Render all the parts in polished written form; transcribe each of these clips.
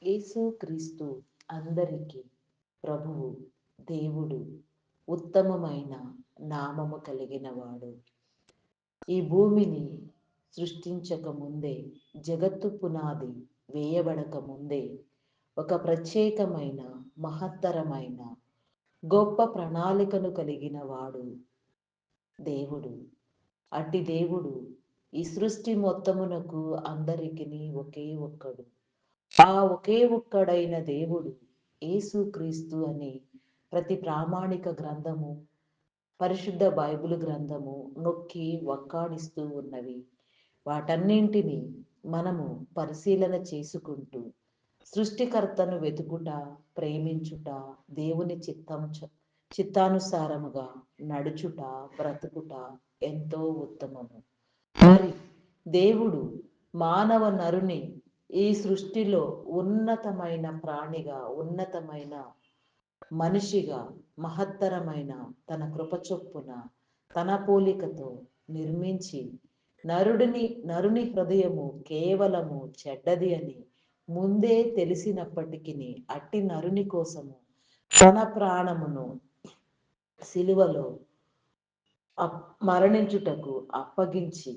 యేసుక్రీస్తు అందరికీ ప్రభువు, దేవుడు, ఉత్తమమైన నామము కలిగినవాడు. ఈ భూమిని సృష్టించక ముందే, జగత్తు పునాది వేయబడక ముందే ఒక ప్రత్యేకమైన, మహత్తరమైన, గొప్ప ప్రణాళికను కలిగిన వాడు దేవుడు. అట్టి దేవుడు ఈ సృష్టి మొత్తమునకు అందరికిని ఒకే ఒక్కడు. ఆ ఒకే ఒక్కడైన దేవుడు యేసుక్రీస్తు అని ప్రతి ప్రామాణిక గ్రంథము, పరిశుద్ధ బైబిల్ గ్రంథము నొక్కి వక్కాడిస్తూ ఉన్నవి. వాటన్నింటినీ మనము పరిశీలన చేసుకుంటూ సృష్టికర్తను వెతుకుట, ప్రేమించుట, దేవుని చిత్తానుసారముగా నడుచుట, బ్రతుకుట ఎంతో ఉత్తమము. మరి దేవుడు మానవ నరుని ఈ సృష్టిలో ఉన్నతమైన ప్రాణిగా, ఉన్నతమైన మనిషిగా, మహత్తరమైన తన కృపచొప్పున తన పోలికతో నిర్మించి నరుని హృదయము కేవలము చెడ్డది అని ముందే తెలిసినప్పటికీ అట్టి నరుని కోసము తన ప్రాణమును సిలువలో మరణించుటకు అప్పగించి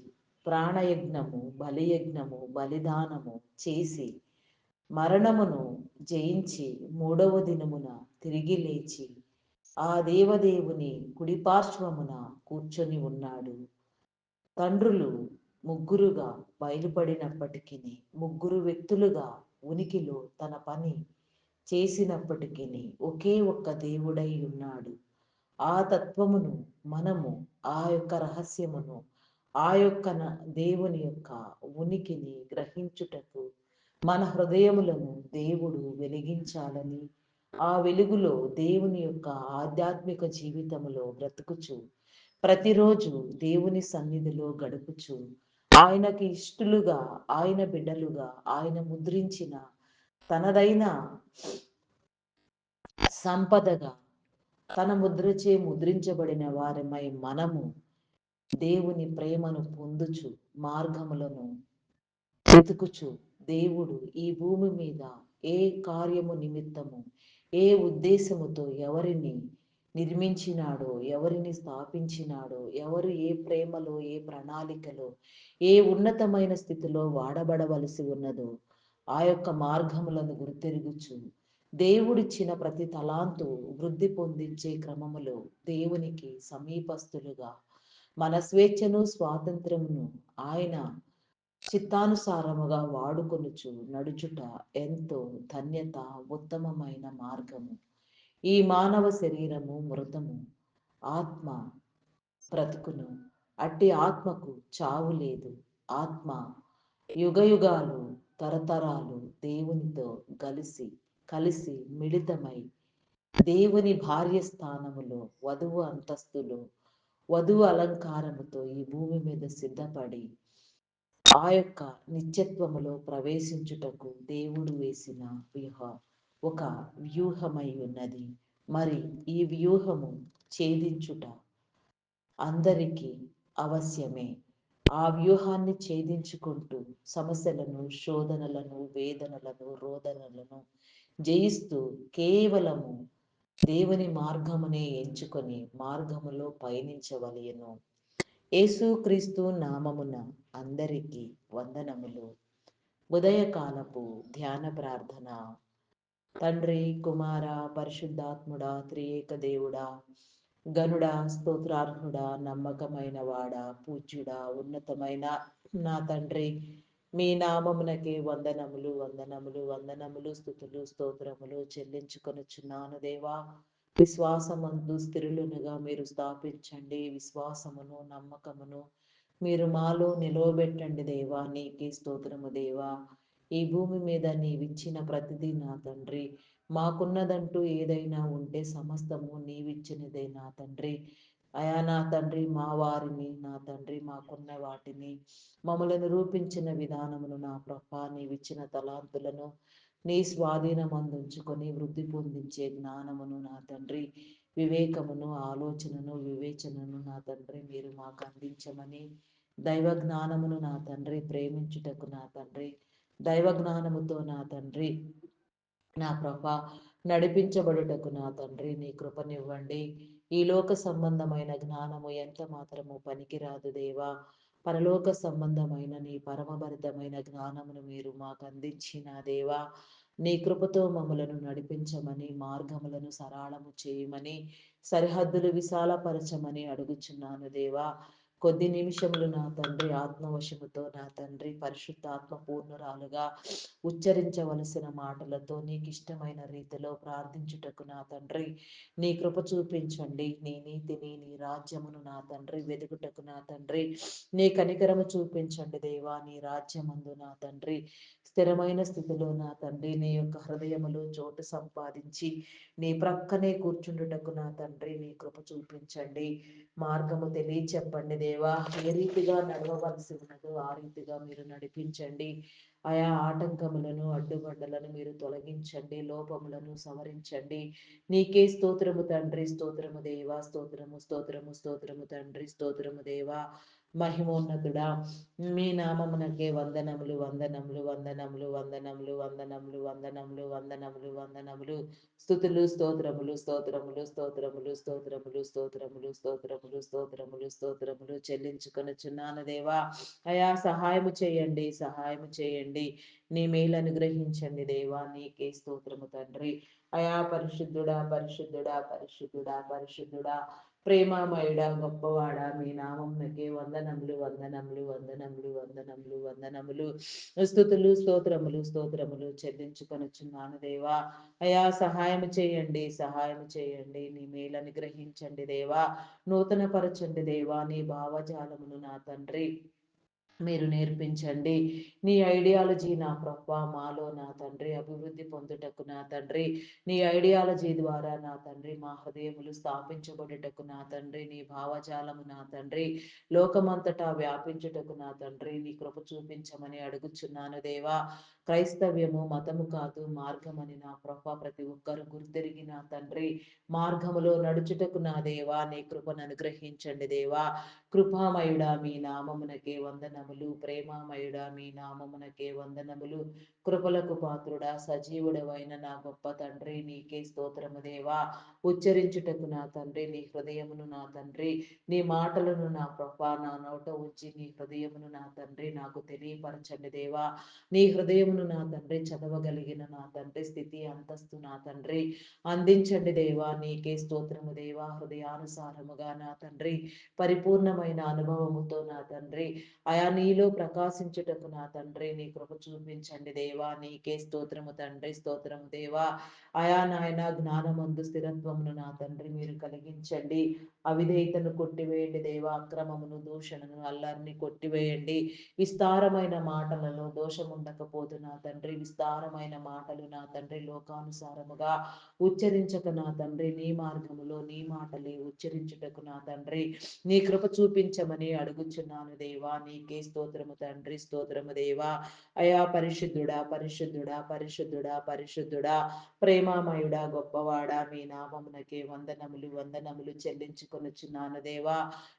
ప్రాణయజ్ఞము, బలియజ్ఞము, బలిదానము చేసి మరణమును జయించి మూడవ దినమున తిరిగి లేచి ఆ దేవదేవుని కుడిపార్శ్వమున కూర్చొని ఉన్నాడు. తండ్రులు ముగ్గురుగా బయలుపడినప్పటికీ, ముగ్గురు వ్యక్తులుగా ఉనికిలో తన పని చేసినప్పటికీ ఒకే ఒక్క దేవుడై ఉన్నాడు. ఆ తత్వమును మనము, ఆ యొక్క రహస్యమును, ఆ యొక్క దేవుని యొక్క ఉనికిని గ్రహించుటకు మన హృదయములను దేవుడు వెలిగించాలని, ఆ వెలుగులో దేవుని యొక్క ఆధ్యాత్మిక జీవితములో బ్రతుకుచు ప్రతిరోజు దేవుని సన్నిధిలో గడుపుచు ఆయనకి ఇష్టలుగా, ఆయన బిడ్డలుగా, ఆయన ముద్రించిన తనదైన సంపదగా తన ముద్రచే ముద్రించబడిన వారమై మనము దేవుని ప్రేమను పొందుచు మార్గములను వెతుకుచు దేవుడు ఈ భూమి మీద ఏ కార్యము నిమిత్తము, ఏ ఉద్దేశముతో ఎవరిని నిర్మించినాడో, ఎవరిని స్థాపించినాడో, ఎవరు ఏ ప్రేమలో, ఏ ప్రణాళికలో, ఏ ఉన్నతమైన స్థితిలో వాడబడవలసి ఉన్నదో ఆ యొక్క మార్గములను గుర్తెరుగుచు దేవుడిచ్చిన ప్రతి తలాంతు వృద్ధి పొందించే క్రమములో దేవునికి సమీపస్తులుగా మన స్వేచ్ఛను, స్వాతంత్రమును ఆయన చిత్తానుసారముగా వాడుకొనుచు నడుచుట ఎంతో ధన్యత, ఉత్తమమైన మార్గము. ఈ మానవ శరీరము మృతము, ఆత్మ బ్రతుకును. అట్టి ఆత్మకు చావు లేదు. ఆత్మ యుగయుగాలు, తరతరాలు దేవునితో కలిసి మిళితమై దేవుని భార్య స్థానములో, వధువు అంతస్తులో, వధువు అలంకారముతో ఈ భూమి మీద సిద్ధపడి ఆ యొక్క నిత్యత్వములో ప్రవేశించుటకు దేవుడు వేసిన ఒక వ్యూహమై ఉన్నది. మరి ఈ వ్యూహము ఛేదించుట అందరికీ అవశ్యమే. ఆ వ్యూహాన్ని ఛేదించుకుంటూ సమస్యలను, శోధనలను, వేదనలను, రోదనలను జయిస్తూ కేవలము దేవుని మార్గమునే ఎంచుకొని మార్గములో పయనించవలెను. యేసుక్రీస్తు నామమున అందరికీ వందనములు. ఉదయకాలపు ధ్యాన ప్రార్థన. తండ్రి, కుమార, పరిశుద్ధాత్ముడా, త్రియేక దేవుడా, గనుడా, స్తోత్రార్హుడా, నమ్మకమైన వాడా, పూజ్యుడా, ఉన్నతమైన నా తండ్రి, మీ నామమునకే వందనములు, వందనములు, వందనములు, స్తుతులు, స్తోత్రములు చెల్లించుకొనుచున్నాను దేవా. విశ్వాసమందు స్థిరులునుగా మీరు స్థాపించండి. విశ్వాసమును, నమ్మకమును మీరు మాలో నిలవబెట్టండి దేవా. నీకే స్తోత్రము దేవా. ఈ భూమి మీద నీవిచ్చిన ప్రతిదీ నా తండ్రి, మాకున్నదంటూ ఏదైనా ఉంటే సమస్తము నీవిచ్చినదే నా తండ్రి. అయా నా తండ్రి, మా వారిని నా తండ్రి, మాకున్న వాటిని మమ్మలను రూపించిన విధానమును నా ప్రభా, నీవిచ్చిన తలాంతులను నీ స్వాధీనం అందించుకొని వృద్ధి పొందించే జ్ఞానమును నా తండ్రి, వివేకమును, ఆలోచనను, వివేచనను నా తండ్రి మీరు మాకు అందించమని, దైవ జ్ఞానమును నా తండ్రి ప్రేమించుటకు నా తండ్రి, దైవ జ్ఞానముతో నా తండ్రి నా ప్రభా, నడిపించబడుటకు నా తండ్రి నీ కృపనివ్వండి. ఈ లోక సంబంధమైన జ్ఞానము ఎంత మాత్రము పనికిరాదు దేవా. పరలోక సంబంధమైన నీ పరమభరితమైన జ్ఞానమును మీరు మాకు అందించిన దేవా. నీ కృపతో మమ్మలను నడిపించమని, మార్గములను సరళము చేయమని, సరిహద్దులు విశాలపరచమని అడుగుచున్నాను దేవా. కొద్ది నిమిషములు నా తండ్రి ఆత్మవశముతో నా తండ్రి పరిశుద్ధాత్మ పూర్ణురాలుగా ఉచ్చరించవలసిన మాటలతో నీకు ఇష్టమైన రీతిలో ప్రార్థించుటకు నా తండ్రి నీ కృప చూపించండి. నీ నీతిని నీ రాజ్యమును నా తండ్రి వెతుకుటకు నా తండ్రి నీ కనికరము చూపించండి దేవా. నీ రాజ్యమందు నా తండ్రి స్థిరమైన స్థితిలో నా తండ్రి నీ యొక్క హృదయములో చోటు సంపాదించి నీ ప్రక్కనే కూర్చుండుటకు నా తండ్రి నీ కృప చూపించండి. మార్గము తెలియచెప్పండి దేవా. ఏ రీతిగా నడవవలసి ఉన్నదో ఆ రీతిగా మీరు నడిపించండి. ఆయా ఆటంకములను అడ్డుబండలను మీరు తొలగించండి. లోపములను సవరించండి. నీకే స్తోత్రము తండ్రి, స్తోత్రము దేవా, స్తోత్రము స్తోత్రము స్తోత్రము తండ్రి, స్తోత్రము దేవా. మహిమోన్నతుడా, మీ నామమునకే వందనములు వందనములు వందనములు వందనములు వందనములు వందనములు వందనములు వందనములు. స్తుతులు స్తోత్రములు స్తోత్రములు స్తోత్రములు స్తోత్రములు స్తోత్రములు స్తోత్రములు స్తోత్రములు స్తోత్రములు చెల్లించుకొనుచున్నాను దేవా. అయా సహాయము చేయండి, సహాయము చేయండి. నీ మేలు అనుగ్రహించండి దేవా. నీకే స్తోత్రము తండ్రి. అయా పరిశుద్ధుడా పరిశుద్ధుడా పరిశుద్ధుడా పరిశుద్ధుడా, ప్రేమామయుడా, గొప్పవాడా, మీ నామమునకే వందనములు వందనములు వందనములు వందనములు వందనములు. స్తుతులు స్తోత్రములు స్తోత్రములు చెల్లించుకొనుచున్నాను దేవా. అయా సహాయం చేయండి, సహాయం చేయండి. నీ మేలు అనుగ్రహించండి దేవా. నూతన పరచండి దేవా. నీ భావజాలమును నా తండ్రి మీరు నేర్పించండి. నీ ఐడియాలజీ నా ప్రభా మాలో నా తండ్రి అభివృద్ధి పొందుటకు నా తండ్రి నీ ఐడియాలజీ ద్వారా నా తండ్రి మా హృదయములు స్థాపించబడుటకు నా తండ్రి నీ భావజాలము నా తండ్రి లోకమంతటా వ్యాపించుటకు నా తండ్రి నీ కృప చూపించమని అడుగుచున్నాను దేవా. క్రైస్తవ్యము మతము కాదు, మార్గమని నా ప్రభా ప్రతి ఒక్కరు గుర్తెరిగి నా తండ్రి మార్గములో నడుచుటకు నా దేవా నీ కృపను అనుగ్రహించండి దేవా. కృపామయుడా మీ నామమునకే వందనములు. ప్రేమామయుడా మీ నామమునకే వందనములు. కృపలకు పాత్రుడా సజీవుడవైన నా గొప్ప తండ్రి నీకే స్తోత్రము దేవా. ఉచ్చరించుటకు నా తండ్రి నీ హృదయమును నా తండ్రి నీ మాటలను నా ప్రభా నా నోట ఉంచి నీ హృదయమును నా తండ్రి నాకు తెలియపరచండి దేవా. నీ హృదయమును నా తండ్రి చదవగలిగిన నా తండ్రి స్థితి అంతస్తు నా తండ్రి అందించండి దేవా. నీకే స్తోత్రము దేవా. హృదయానుసారముగా నా తండ్రి పరిపూర్ణమైన అనుభవముతో నా తండ్రి ఆయా నీలో ప్రకాశించుటకు నా తండ్రి నీ కృప చూపించండి దేవా. నీకే స్తోత్రము తండ్రి, స్తోత్రము దేవా. ఆయా నాయన జ్ఞానమందు స్థిరత్వమును నా తండ్రి మీరు కలిగించండి. అవిధేయతను కొట్టివేయండి దేవా. అక్రమమును దూషణను అల్లరిని కొట్టివేయండి. విస్తారమైన మాటలలో దోషముండకపోదు నా తండ్రి. విస్తారమైన మాటలు నా తండ్రి లోకానుసారముగా ఉచ్చరించక నా తండ్రి నీ మార్గములో నీ మాటలే ఉచ్చరించుటకు నా తండ్రి నీ కృప చూపించమని అడుగుచున్నాను దేవా. నీకే స్తోత్రము తండ్రి, స్తోత్రము దేవా. అయా పరిశుద్ధుడా పరిశుద్ధుడా పరిశుద్ధుడా పరిశుద్ధుడా, ప్రేమామయుడా, గొప్పవాడా మీ నామమునకే వందనములు వందనములు చెల్లించుకొనుచున్నాను దేవా.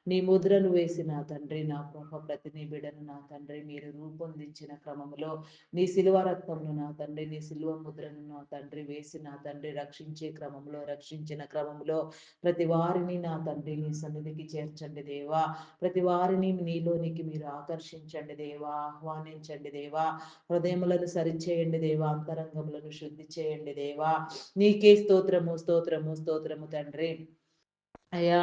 నీ ముద్రను వేసి నా తండ్రి నా ప్రభ ప్రతి నీ బిడను నా తండ్రి మీరు రూపొందించిన క్రమములో నీ శిలువ రక్తమును నా తండ్రి నీ శిలువ ముద్రను నా తండ్రి వేసి నా తండ్రి రక్షించే క్రమంలో రక్షించిన క్రమంలో ప్రతి వారిని నా తండ్రి నీ సన్నిధికి చేర్చండి దేవా. ప్రతి వారిని నీలోనికి మీరు ఆకర్షించండి దేవా. ఆహ్వానించండి దేవా. హృదయములను సరిచేయండి దేవా. అంతరంగములను శుద్ధి చేయండి దేవా. నీకే స్తోత్రము స్తోత్రము స్తోత్రము తండ్రి. అయ్యా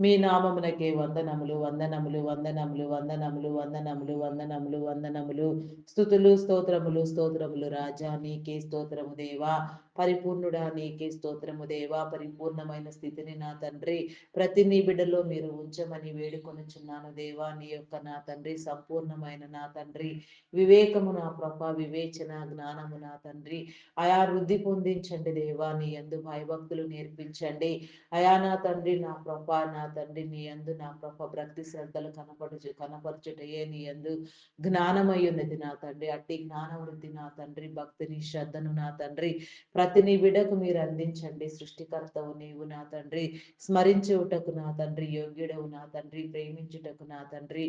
మీ నామమునకే వందనములు వందనములు వందనములు వందనములు వందనములు వందనములు వందనములు. స్తుతులు స్తోత్రములు స్తోత్రములు రాజా. నీకే స్తోత్రము దేవా. పరిపూర్ణుడా నీకే స్తోత్రము దేవా. పరిపూర్ణమైన స్థితిని నా తండ్రి ప్రతి నీ బిడ్డలో మీరు ఉంచమని వేడుకొనుచున్నాను దేవా. నీ యొక్క నా తండ్రి సంపూర్ణమైన నా తండ్రి వివేకము నా ప్రభ వివేచన జ్ఞానము నా తండ్రి ఆయా వృద్ధి పొందించండి దేవా. నీ యందు భయభక్తులు నేర్పించండి అయా నా తండ్రి. నా ప్రభా నా తండ్రి నీ యందు నా ప్రభ భక్తి శ్రద్ధలు కనపరచుటయే నీ యందు జ్ఞానమై ఉన్నది నా తండ్రి. అట్టి జ్ఞాన వృద్ధి నా తండ్రి, భక్తిని శ్రద్ధను నా తండ్రి ప్రతి నీ బిడకు మీరు అందించండి. సృష్టికర్తవు నీవు నా తండ్రి, స్మరించుటకు నా తండ్రి యోగ్యుడవు నా తండ్రి, ప్రేమించుటకు నా తండ్రి,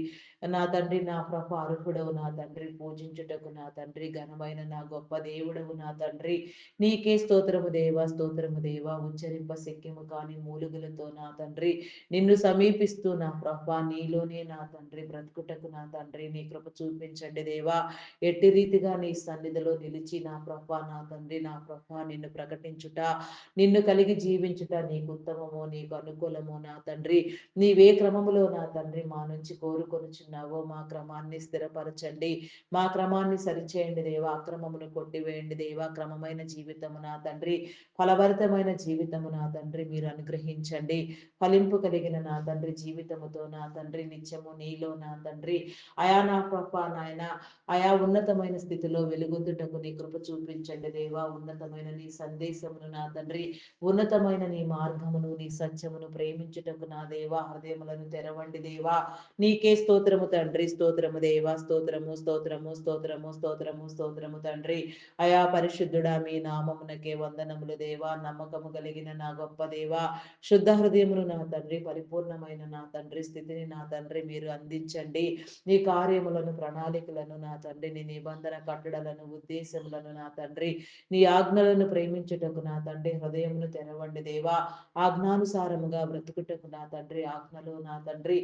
నా తండ్రి నా ప్రభ అర్హుడవు నా తండ్రి, పూజించుటకు నా తండ్రి ఘనమైన నా గొప్ప దేవుడవు నా తండ్రి. నీకే స్తోత్రము దేవా, స్తోత్రము దేవా. ఉచ్చరింప శక్యము కాని మూలుగులతో నా తండ్రి నిన్ను సమీపిస్తూ నా ప్రభ నీలోనే నా తండ్రి బ్రతుకుటకు నా తండ్రి నీ కృప చూపించండి దేవా. ఎట్టి రీతిగా నీ సన్నిధిలో నిలిచి నా ప్రభ నా తండ్రి నా ప్రభ నిన్ను ప్రకటించుట, నిన్ను కలిగి జీవించుట నీకు ఉత్తమము, నీకు అనుకూలము నా తండ్రి. నీవే క్రమములో నా తండ్రి మా నుంచి కోరుకొనుచున్నావో మా క్రమాన్ని స్థిరపరచండి, మా క్రమాన్ని సరిచేయండి దేవా. అక్రమమును కొట్టివేయండి దేవా. క్రమమైన జీవితము నా తండ్రి, ఫలభరితమైన జీవితము నా తండ్రి మీరు అనుగ్రహించండి. ఫలింపు కలిగిన నా తండ్రి జీవితముతో నా తండ్రి నిత్యము నీలో నా తండ్రి అయా నా ప్రభ నాయన ఆయా ఉన్నతమైన స్థితిలో వెలుగొందుటకు నీ కృప చూపించండి దేవా. ఉన్నతమైన నీ సందేశమును నా తండ్రి, ఉన్నతమైన నీ మార్గమును నీ సత్యమును ప్రేమించుటకు నా దేవా హృదయములను తెరవండి దేవా. నీకే స్తోత్రము తండ్రి, స్తోత్రము దేవా, స్తోత్రము స్తోత్రము స్తోత్రము స్తోత్రము స్తోత్రము తండ్రి. అయా పరిశుద్ధుడా మీ నామమునకే వందనములు దేవా. నమ్మకము కలిగిన నా గొప్ప దేవా, శుద్ధ హృదయమును నా తండ్రి, పరిపూర్ణమైన నా తండ్రి స్థితిని నా తండ్రి మీరు అందించండి. నీ కార్యములను ప్రణాళికలను నా తండ్రి, నీ నిబంధన కట్టడలను ఉద్దేశములను నా తండ్రి, నీ ఆజ్ఞలను ప్రేమించుటకు నా తండ్రి హృదయమును తెరవండి దేవా. ఆజ్ఞానుసారముగా బ్రతుకుటకు నా తండ్రి, ఆజ్ఞలో నా తండ్రి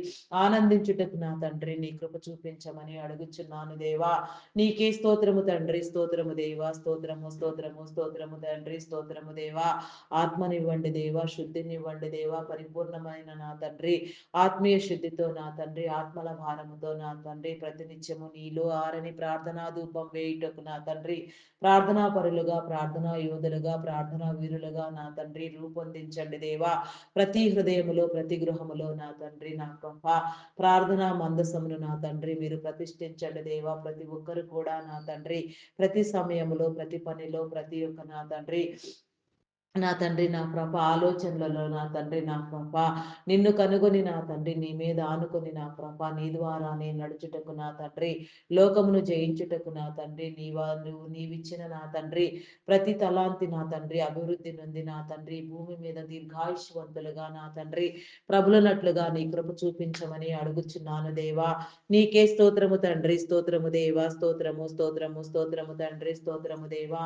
ఆనందించుటకు నా తండ్రి నీ కృప చూపించమని అడుగుచున్నాను దేవా. నీకే స్తోత్రము తండ్రి, స్తోత్రము దేవా, స్తోత్రము స్తోత్రము స్తోత్రము తండ్రి, స్తోత్రము దేవా. ఆత్మనివ్వండి దేవా, శుద్ధినివ్వండి దేవా. పరిపూర్ణమైన నా తండ్రి ఆత్మీయ శుద్ధితో నా తండ్రి, ఆత్మల భారముతో నా తండ్రి ప్రతినిత్యము నీలో ఆరని ప్రార్థనా ధూపం వేయుటకు నా తండ్రి ప్రార్థనా పరులుగా, ప్రార్థనా యోధులుగా, ప్రార్థనా వీరులుగా నా తండ్రి రూపొందించండి దేవా. ప్రతి హృదయములో ప్రతి గృహములో నా తండ్రి నా గొప్ప ప్రార్థనా మందసమును నా తండ్రి మీరు ప్రతిష్ఠించండి దేవా. ప్రతి ఒక్కరు కూడా నా తండ్రి ప్రతి సమయములో ప్రతి పనిలో ప్రతి ఒక్క నా తండ్రి నా తండ్రి నా ప్రభ ఆలోచనలలో నా తండ్రి నా ప్రభ నిన్ను కనుగొని నా తండ్రి నీ మీద ఆనుకొని నా ప్రభ నీ ద్వారానే నడుచుటకు నా తండ్రి, లోకమును జయించుటకు నా తండ్రి నువ్వు నీవిచ్చిన నా తండ్రి ప్రతి తలాంతి నా తండ్రి అభివృద్ధి నొంది నా తండ్రి భూమి మీద దీర్ఘాయుష్వంతులుగా నా తండ్రి ప్రభులనట్లుగా నీ కృప చూపించమని అడుగుచున్నాను దేవా. నీకే స్తోత్రము తండ్రి, స్తోత్రము దేవా, స్తోత్రము స్తోత్రము స్తోత్రము తండ్రి, స్తోత్రము దేవా.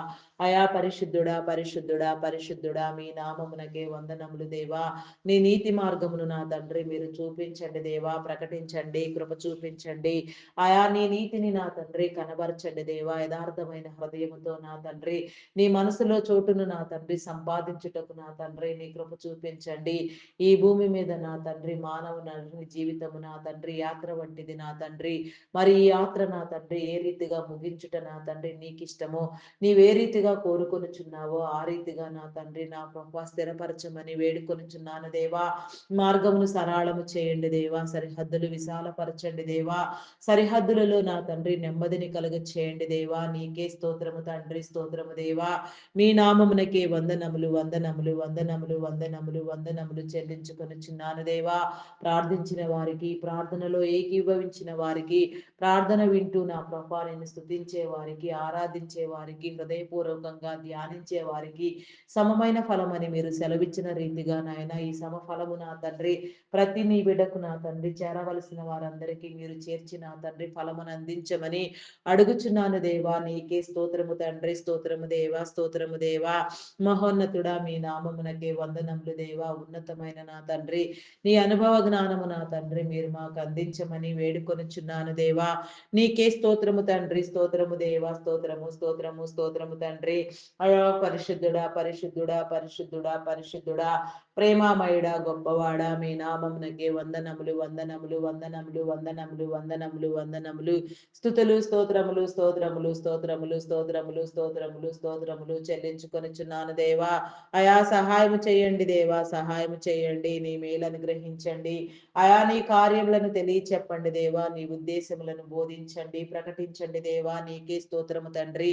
అయా పరిశుద్ధుడా పరిశుద్ధుడా పరిశుద్ధుడా మీ నామమునకే వందనములు దేవా. నీ నీతి మార్గమును నా తండ్రి మీరు చూపించండి దేవా. ప్రకటించండి, కృప చూపించండి. ఆయా నీ నీతిని నా తండ్రి కనబరచండి దేవా. యథార్థమైన హృదయముతో నా తండ్రి నీ మనసులో చోటును నా తండ్రి సంపాదించుటకు నా తండ్రి నీ కృప చూపించండి. ఈ భూమి మీద నా తండ్రి మానవుని జీవితము నా తండ్రి యాత్ర వంటిది నా తండ్రి. మరి ఈ యాత్ర నా తండ్రి ఏ రీతిగా ముగించుట నా తండ్రి నీకు ఇష్టమో, నీవే రీతిగా కోరుకొనుచున్నావో ఆ రీతిగా నా తండ్రి నా ప్రభ స్థిరపరచమని వేడుకొనుచున్నాను దేవా. మార్గమును సరళము చేయండి దేవా. సరిహద్దులు విశాలపరచండి దేవా. సరిహద్దులలో నా తండ్రి నెమ్మదిని కలుగ చేయండి దేవా. నీకే స్తోత్రము తండ్రి, స్తోత్రము దేవా. మీ నామమునకే వందనములు వందనములు వందనములు వందనములు వందనములు చెల్లించుకొనుచున్నాను దేవా. ప్రార్థించిన వారికి, ప్రార్థనలో ఏకీభవించిన వారికి, ప్రార్థన వింటూ నా ప్రభా నేను స్తుతించే వారికి, ఆరాధించే వారికి, హృదయపూర్వకంగా ధ్యానించే వారికి సమమైన ఫలమని మీరు సెలవిచ్చిన రీతిగా నాయన ఈ సమఫలము నా తండ్రి ప్రతి నీ బిడ్డకు నా తండ్రి చేరవలసిన వారందరికీ మీరు చేర్చి నా తండ్రి ఫలమును అందించమని అడుగుచున్నాను దేవా. నీకే స్తోత్రము తండ్రి, స్తోత్రము దేవా, స్తోత్రము దేవా. మహోన్నతుడా మీ నామమునకే వందనములు దేవా. ఉన్నతమైన నా తండ్రి నీ అనుభవ జ్ఞానము నా తండ్రి మీరు మాకు అందించమని వేడుకొనుచున్నాను దేవా. నీకే స్తోత్రము తండ్రి, స్తోత్రము దేవా, స్తోత్రము స్తోత్రము స్తోత్రము తండ్రి. అయా పరిశుద్ధుడా పరిశుద్ధుడా పరిశుద్ధుడా పరిశుద్ధుడా ప్రేమామయుడా గొప్పవాడా మీ నామమునకే వందనములు వందనములు వందనములు వందనములు వందనములు వందనములు. స్తుతులు స్తోత్రములు స్తోత్రములు స్తోత్రములు స్తోత్రములు స్తోత్రములు స్తోత్రములు చెల్లించుకొనుచున్నాను దేవా. అయా సహాయము చేయండి దేవా, సహాయము చేయండి. నీ మేలను గ్రహించండి. అయా నీ కార్యములను తెలియచెప్పండి దేవా. నీ ఉద్దేశములను బోధించండి, ప్రకటించండి దేవా. నీకే స్తోత్రము తండ్రి.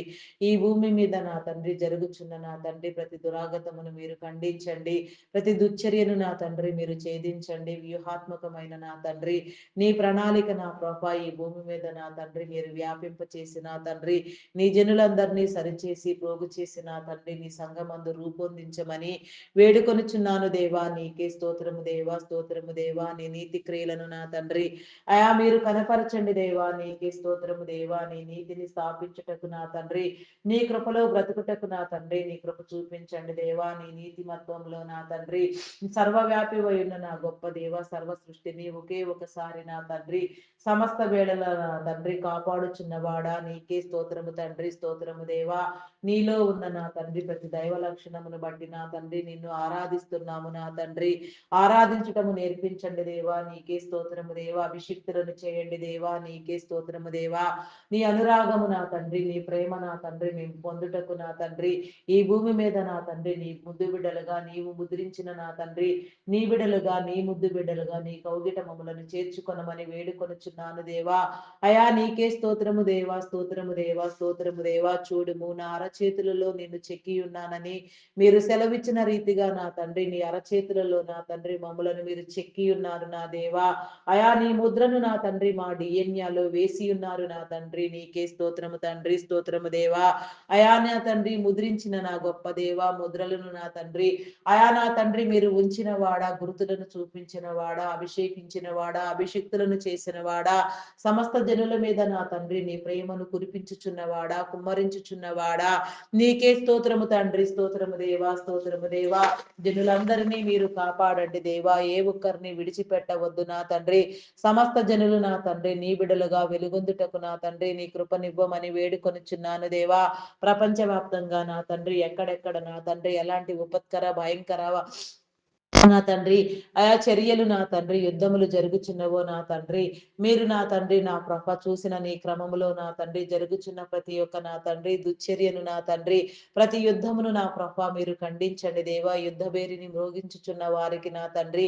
ఈ భూమి మీద నా తండ్రి జరుగుచున్న నా తండ్రి ప్రతి దురాగతమును మీరు ఖండించండి. ప్రతి దుశ్చర్యను నా తండ్రి మీరు ఛేదించండి. వ్యూహాత్మకమైన నా తండ్రి నీ ప్రణాళిక నా ప్రభా ఈ భూమి మీద నా తండ్రి మీరు వ్యాపింప చేసి నా తండ్రి నీ జనులందరినీ సరిచేసి ప్రోగు చేసి నా తండ్రి నీ సంఘమందు రూపొందించమని వేడుకొనుచున్నాను దేవా. నీకే స్తోత్రము దేవా, స్తోత్రము దేవా. నీ నీతి క్రియలను నా తండ్రి అయా మీరు కనపరచండి దేవా. నీకే స్తోత్రము దేవా. నీ నీతిని స్థాపించుటకు నా తండ్రి నీ కృపలో బ్రతుకుటకు నా తండ్రి నీ కృప చూపించండి దేవా. నీ నీతిమత్వంలో నా తండ్రి సర్వవ్యాపి ఉన్న నా గొప్ప దేవ, సర్వ సృష్టిని ఒకే ఒకసారి నా తండ్రి సమస్త వేళల నా తండ్రి కాపాడుచున్నవాడా నీకే స్తోత్రము తండ్రి, స్తోత్రము దేవా. నీలో ఉన్న నా తండ్రి ప్రతి దైవ లక్షణమును బట్టి నా తండ్రి నిన్ను ఆరాధిస్తున్నాము నా తండ్రి. ఆరాధించటము నేర్పించండి దేవా. నీకే స్తోత్రము దేవా. అభిషిక్తులను చేయండి దేవా. నీకే స్తోత్రము దేవా. నీ అనురాగము నా తండ్రి, నీ ప్రేమ నా తండ్రి మేము పొందుటకు నా తండ్రి ఈ భూమి మీద నా తండ్రి నీ ముద్దు బిడ్డలుగా నీవు ముద్రించిన నా తండ్రి నీ బిడ్డలుగా నీ ముద్దు బిడ్డలుగా నీ కౌగిట మమ్మలను చేర్చుకొనమని వేడుకొనుచున్నాను దేవా. అయా నీకే స్తోత్రము దేవా, స్తోత్రము దేవా, స్తోత్రము దేవా. చూడుము నా అరచేతులలో నిన్ను చెక్కి ఉన్నానని మీరు సెలవిచ్చిన రీతిగా నా తండ్రి నీ అరచేతులలో నా తండ్రి మమ్మలను మీరు చెక్కి ఉన్నారు నా దేవా. అయా నీ ముద్రను నా తండ్రి మా డిఎన్యాలో వేసి ఉన్నారు నా తండ్రి. నీకే స్తోత్రము తండ్రి, స్తోత్రము దేవా. అయా నా తండ్రి ముద్రించిన నా గొప్ప దేవా. ముద్రలను నా తండ్రి అయా నా తండ్రి మీరు ఉంచిన వాడా, గుర్తులను చూపించిన వాడా, అభిషేకించిన వాడా, అభిషిక్తులను చేసిన వాడా, సమస్త జనుల మీద నా తండ్రి నీ ప్రేమను కురిపించుచున్నవాడా, కుమ్మరించుచున్నవాడా. నీకే స్తోత్రము తండ్రి, స్తోత్రము దేవా, స్తోత్రము దేవా. జనులందరినీ మీరు కాపాడండి దేవా. ఏ ఒక్కరిని విడిచిపెట్టవద్దు నా తండ్రి. సమస్త జనులు నా తండ్రి నీ బిడలుగా వెలుగొందుటకు నా తండ్రి నీ కృపనివ్వమని వేడుకొనుచున్నాను దేవా. ప్రపంచవ్యాప్తంగా నా తండ్రి ఎక్కడెక్కడ నా తండ్రి ఎలాంటి ఉపత్కర భయంకర నా తండ్రి ఆయా చర్యలు నా తండ్రి యుద్ధములు జరుగుచున్నవో నా తండ్రి మీరు నా తండ్రి నా ప్రభ చూసిన నీ క్రమములో నా తండ్రి జరుగుచున్న ప్రతి ఒక్క నా తండ్రి దుశ్చర్యను నా తండ్రి ప్రతి యుద్ధమును నా ప్రభ మీరు ఖండించండి దేవా. యుద్ధ బేరిని మ్రోగించుచున్న వారికి నా తండ్రి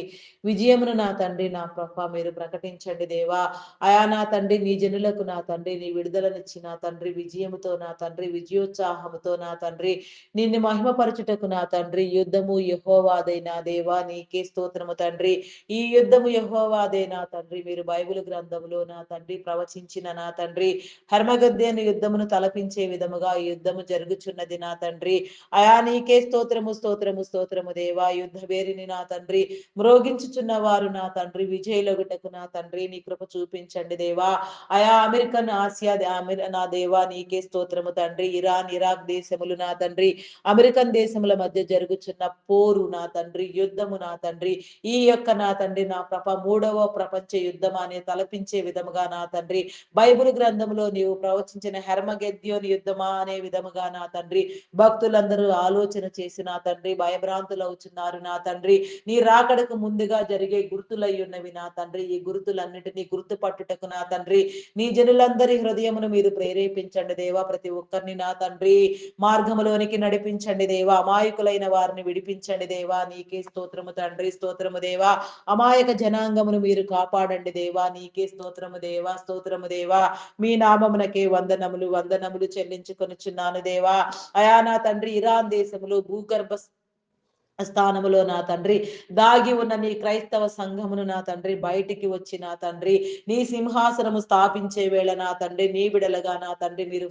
విజయమును నా తండ్రి నా ప్రభ మీరు ప్రకటించండి దేవా. ఆయా నా తండ్రి నీ జనులకు నా తండ్రి నీ విడుదలనిచ్చి నా తండ్రి విజయముతో నా తండ్రి విజయోత్సాహముతో నా తండ్రి నిన్ను మహిమపరచుటకు నా తండ్రి యుద్ధము యెహోవాదే నా దేవా. నీకే స్తోత్రము తండ్రి. ఈ యుద్ధము యెహోవాదే నా తండ్రి. మీరు బైబిల్ గ్రంథములో నా తండ్రి ప్రవచించిన నా తండ్రి హర్మగద్దేను యుద్ధమును తలపించే విధముగా ఈ యుద్ధము జరుగుచున్నది నా తండ్రి. అయా నీకే స్తోత్రము, స్తోత్రము, స్తోత్రము దేవా. యుద్ధ వేరిని నా తండ్రి మ్రోగించుచున్న వారు నా తండ్రి విజయలగుటకు నా తండ్రి నీ కృప చూపించండి దేవా. అయా అమెరికన్ ఆసియా నా దేవా నీకే స్తోత్రము తండ్రి. ఇరాన్ ఇరాక్ దేశములు నా తండ్రి అమెరికన్ దేశముల మధ్య జరుగుచున్న పోరు నా తండ్రి యుద్ధము నా తండ్రి ఈ యొక్క నా తండ్రి నా మూడవ ప్రపంచ యుద్ధం అనే తలపించే విధముగా నా తండ్రి బైబిల్ గ్రంథంలో నీవు ప్రవచించిన హెర్మగెద్యోని యుద్ధమా అనే విధముగా నా తండ్రి భక్తులందరూ ఆలోచన చేసి నా తండ్రి భయభ్రాంతులు అవుతున్నారు నా తండ్రి. నీ రాకడకు ముందుగా జరిగే గుర్తులై ఉన్నవి నా తండ్రి. ఈ గుర్తులన్నిటినీ గుర్తుపట్టుటకు నా తండ్రి నీ జనులందరి హృదయమును మీరు ప్రేరేపించండి దేవా. ప్రతి ఒక్కరిని నా తండ్రి మార్గములోనికి నడిపించండి దేవా. అమాయకులైన వారిని విడిపించండి దేవా. నీకే స్తోత్రము తండ్రి, స్తోత్రము దేవా. అమాయక జనాంగమును మీరు కాపాడండి దేవా. నీకే స్తోత్రము దేవా, స్తోత్రము దేవా. మీ నామమునకే వందనములు వందనములు చెల్లించుకొనుచున్నాను దేవా. అయా నా తండ్రి ఇరాన్ దేశములో భూగర్భ స్థానములో నా తండ్రి దాగి ఉన్న నీ క్రైస్తవ సంఘమును నా తండ్రి బయటికి వచ్చి నా తండ్రి నీ సింహాసనము స్థాపించే వేళ నా తండ్రి నీ బిడలుగా నా తండ్రి మీరు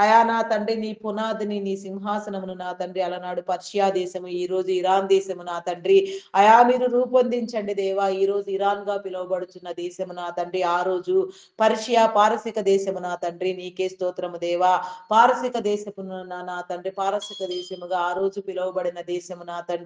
అయా నా తండ్రి నీ పునాదిని నీ సింహాసనమును నా తండ్రి అలనాడు పర్షియా దేశము ఈ రోజు ఇరాన్ దేశము నా తండ్రి అయా మీరు రూపొందించండి దేవా. ఈ రోజు ఇరాన్ గా పిలువబడుచున్న దేశము నా తండ్రి ఆ రోజు పర్షియా పారసిక దేశము నా తండ్రి నీకే స్తోత్రము దేవా. పారసిక దేశము నా తండ్రి పారసిక దేశముగా ఆ రోజు పిలువబడిన దేశము నా తండ్రి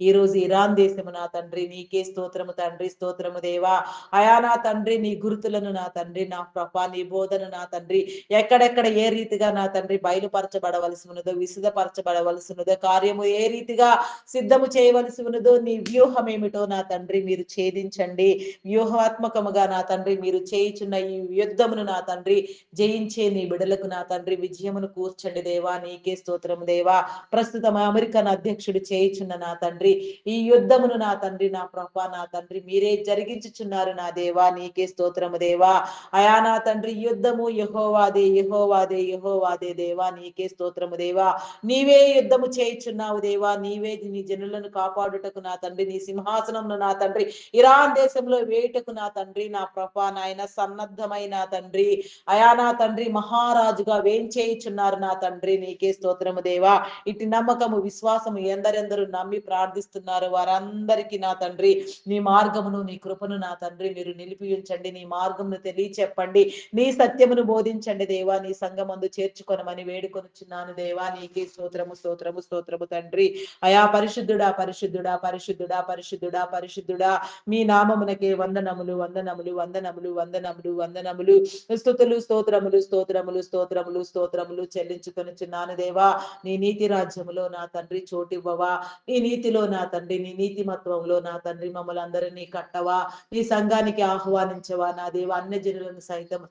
ఈ రోజు ఇరాన్ దేశము నా తండ్రి నీకే స్తోత్రము తండ్రి, స్తోత్రము దేవా. అయా నా తండ్రి నీ గుర్తులను నా తండ్రి నా ప్రభా నీ బోధన నా తండ్రి ఎక్కడెక్కడ ఏ రీతిగా నా తండ్రి బయలుపరచబడవలసి ఉన్నదో విశదపరచబడవలసి ఉన్నదో కార్యము ఏ రీతిగా సిద్ధము చేయవలసి ఉన్నదో నీ వ్యూహం ఏమిటో నా తండ్రి మీరు ఛేదించండి. వ్యూహాత్మకముగా నా తండ్రి మీరు చేయుచున్న ఈ యుద్ధమును నా తండ్రి జయించే నీ బిడలకు నా తండ్రి విజయమును కూర్చండి దేవా. నీకే స్తోత్రము దేవా. ప్రస్తుతం అమెరికన్ అధ్యక్షుడు చేయుచున్న నా తండ్రి. ఈ యుద్ధమును నా తండ్రి, నా ప్రభా, నా తండ్రి మీరే జరిగించుచున్నారు నా దేవా. నీకే స్తోత్రము దేవా. అయా నా తండ్రి యుద్ధము యెహోవాదే, యెహోవాదే, యెహోవాదే దేవా. నీకే స్తోత్రము దేవా. నీవే యుద్ధము చేయుచున్నావు దేవా. నీవే నీ జనులను కాపాడుటకు నా తండ్రి, నీ సింహాసనమును నా తండ్రి ఇరాన్ దేశంలో వేయుటకు నా తండ్రి, నా ప్రభా నాయన సన్నద్ధమైన తండ్రి, అయా నా తండ్రి మహారాజుగా వేంచేయుచున్నారు నా తండ్రి. నీకే స్తోత్రము దేవా. ఇటు నమ్మకము విశ్వాసము ఎందరెందరూ నమ్మి ప్రార్థిస్తున్నారు వారందరికీ నా తండ్రి నీ మార్గమును నీ కృపను నా తండ్రి మీరు నిలిపి ఉంచండి. నీ మార్గమును తెలియచెప్పండి. నీ సత్యమును బోధించండి దేవా. నీ సంఘమందు చేర్చుకొనమని వేడుకొనుచున్నాను దేవా. నీకే స్తోత్రము, స్తోత్రము, స్తోత్రము తండ్రి. అయా పరిశుద్ధుడా, పరిశుద్ధుడా, పరిశుద్ధుడా, పరిశుద్ధుడా, పరిశుద్ధుడా, మీ నామమునకే వందనములు, వందనములు, వందనములు, వందనములు, వందనములు, స్తుతులు, స్తోత్రములు, స్తోత్రములు, స్తోత్రములు, స్తోత్రములు చెల్లించుకొనుచున్నాను దేవా. నీ నీతి రాజ్యములో నా తండ్రి చోటివ్వవా. నీ నీతిలో నా తండ్రి, నీ నీతిమత్వంలో నా తండ్రి మమ్మల్ని అందరినీ కట్టవా. నీ సంఘానికి ఆహ్వానించవా నా దేవ. అన్య జనులను సైతం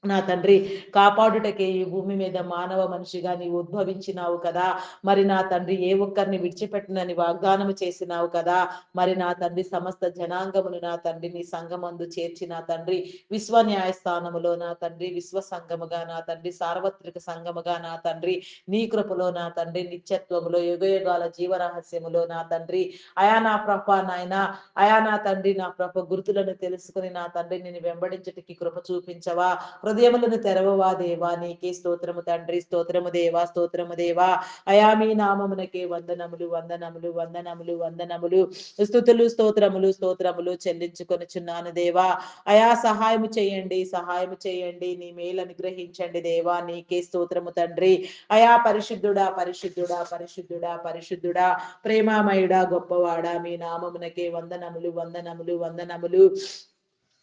నా తండ్రి కాపాడుటకే ఈ భూమి మీద మానవ మనిషిగా నీవు ఉద్భవించినావు కదా. మరి నా తండ్రి ఏ ఒక్కరిని విడిచిపెట్టనని వాగ్దానము చేసినావు కదా. మరి నా తండ్రి సమస్త జనాంగమును నా తండ్రి నీ సంఘమందు చేర్చి నా తండ్రి విశ్వ న్యాయస్థానములో నా తండ్రి విశ్వ సంఘముగా నా తండ్రి సార్వత్రిక సంఘముగా నా తండ్రి నీ కృపలో నా తండ్రి నిత్యత్వములో యుగయుగాల జీవరహస్యములో నా తండ్రి అయా నా ప్రభ నాయన, అయా నా తండ్రి నా ప్రభ గుర్తులను తెలుసుకుని నా తండ్రి నేను వెంబడించటికి కృప చూపించవా. హృదయములను తెరవవా దేవా. నీకే స్తోత్రము తండ్రి, స్తోత్రము దేవా, స్తోత్రము దేవా. అయా మీ నామమునకే వందనములు, వందనములు, వందనములు, వందనములు, స్తుతులు, స్తోత్రములు, స్తోత్రములు చెల్లించుకొనుచున్నాను దేవా. అయా సహాయము చేయండి, సహాయము చేయండి. నీ మేలు అనుగ్రహించండి దేవా. నీకే స్తోత్రము తండ్రి. అయా పరిశుద్ధుడా, పరిశుద్ధుడా, పరిశుద్ధుడా, పరిశుద్ధుడా, ప్రేమామయుడా, గొప్పవాడా, మీ నామమునకే వందనములు, వందనములు, వందనములు,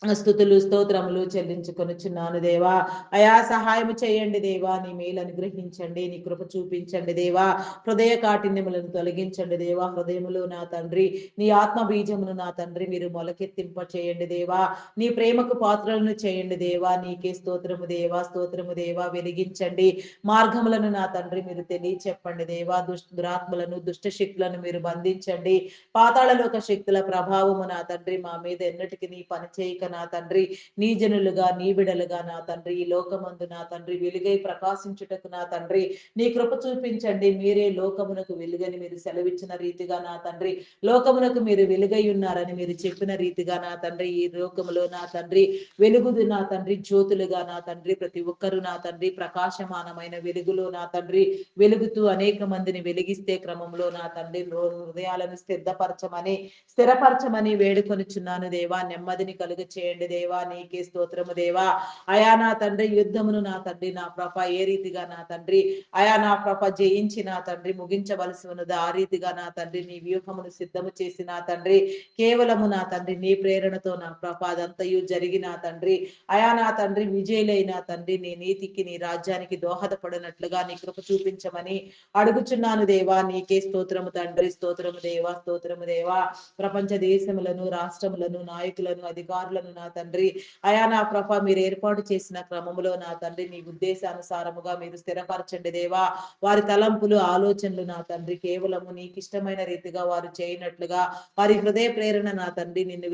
స్తుతులు, స్తోత్రములు చెల్లించుకొనుచున్నాను దేవా. అయా సహాయము చేయండి దేవా. నీ మేలు అనుగ్రహించండి. నీ కృప చూపించండి దేవా. హృదయ కాఠిన్యములను తొలగించండి దేవా. హృదయములో నా తండ్రి నీ ఆత్మ బీజమును నా తండ్రి మీరు మొలకెత్తింప చేయండి దేవా. నీ ప్రేమకు పాత్రలను చేయండి దేవా. నీకే స్తోత్రము దేవా, స్తోత్రము దేవా. వెలిగించండి మార్గములను నా తండ్రి మీరు తెలియచెప్పండి దేవా. దురాత్మలను దుష్ట శక్తులను మీరు బంధించండి. పాతాళలోక శక్తుల ప్రభావము నా తండ్రి మా మీద ఎన్నటికి నీ పని చేయక నా తండ్రి నీ జనులుగా నీ బిడలుగా నా తండ్రి ఈ లోకమందు నా తండ్రి వెలుగై ప్రకాశించుటకు నా తండ్రి నీ కృప చూపించండి. మీరే లోకమునకు వెలుగని మీరు సెలవిచ్చిన రీతిగా నా తండ్రి లోకమునకు మీరు వెలుగై ఉన్నారని మీరు చెప్పిన రీతిగా నా తండ్రి ఈ లోకములో నా తండ్రి వెలుగుదు నా తండ్రి జ్యోతులుగా నా తండ్రి ప్రతి ఒక్కరు నా తండ్రి ప్రకాశమానమైన వెలుగులో నా తండ్రి వెలుగుతూ అనేక మందిని వెలిగిస్తే క్రమంలో నా తండ్రి హృదయాలను స్థిరపరచమని వేడుకొనిచున్నాను దేవా. నెమ్మదిని కలుగ చేయండి దేవా. నీకే స్తోత్రము దేవా. అయా నా తండ్రి యుద్ధమును నా తండ్రి నా ప్రభ ఏ రీతిగా నా తండ్రి అయా నా ప్రభ జయించి నా తండ్రి ముగించవలసి ఉన్నది ఆ రీతిగా నా తండ్రి నీ వ్యూహమును సిద్ధము చేసి నా తండ్రి కేవలము నా తండ్రి నీ ప్రేరణతో నా ప్రభ అదంతయు జరిగి నా తండ్రి అయా నా తండ్రి విజయులైన తండ్రి నీ నీతికి నీ రాజ్యానికి దోహదపడినట్లుగా నీ కృప చూపించమని అడుగుచున్నాను దేవా. నీకే స్తోత్రము తండ్రి, స్తోత్రము దేవా, స్తోత్రము దేవా. ప్రపంచ దేశములను రాష్ట్రములను నాయకులను అధికారులను నా తండ్రి అయా నా ప్రభ మీరు ఏర్పాటు చేసిన క్రమములో నా తండ్రి నీ ఉద్దేశానుసారముగా మీరు స్థిరపరచండి దేవా. వారి తలంపులు ఆలోచనలు నా తండ్రి కేవలము నీకు ఇష్టమైన రీతిగా వారు చేయనట్లుగా వారి హృదయ ప్రేరణ నా తండ్రి నిన్ను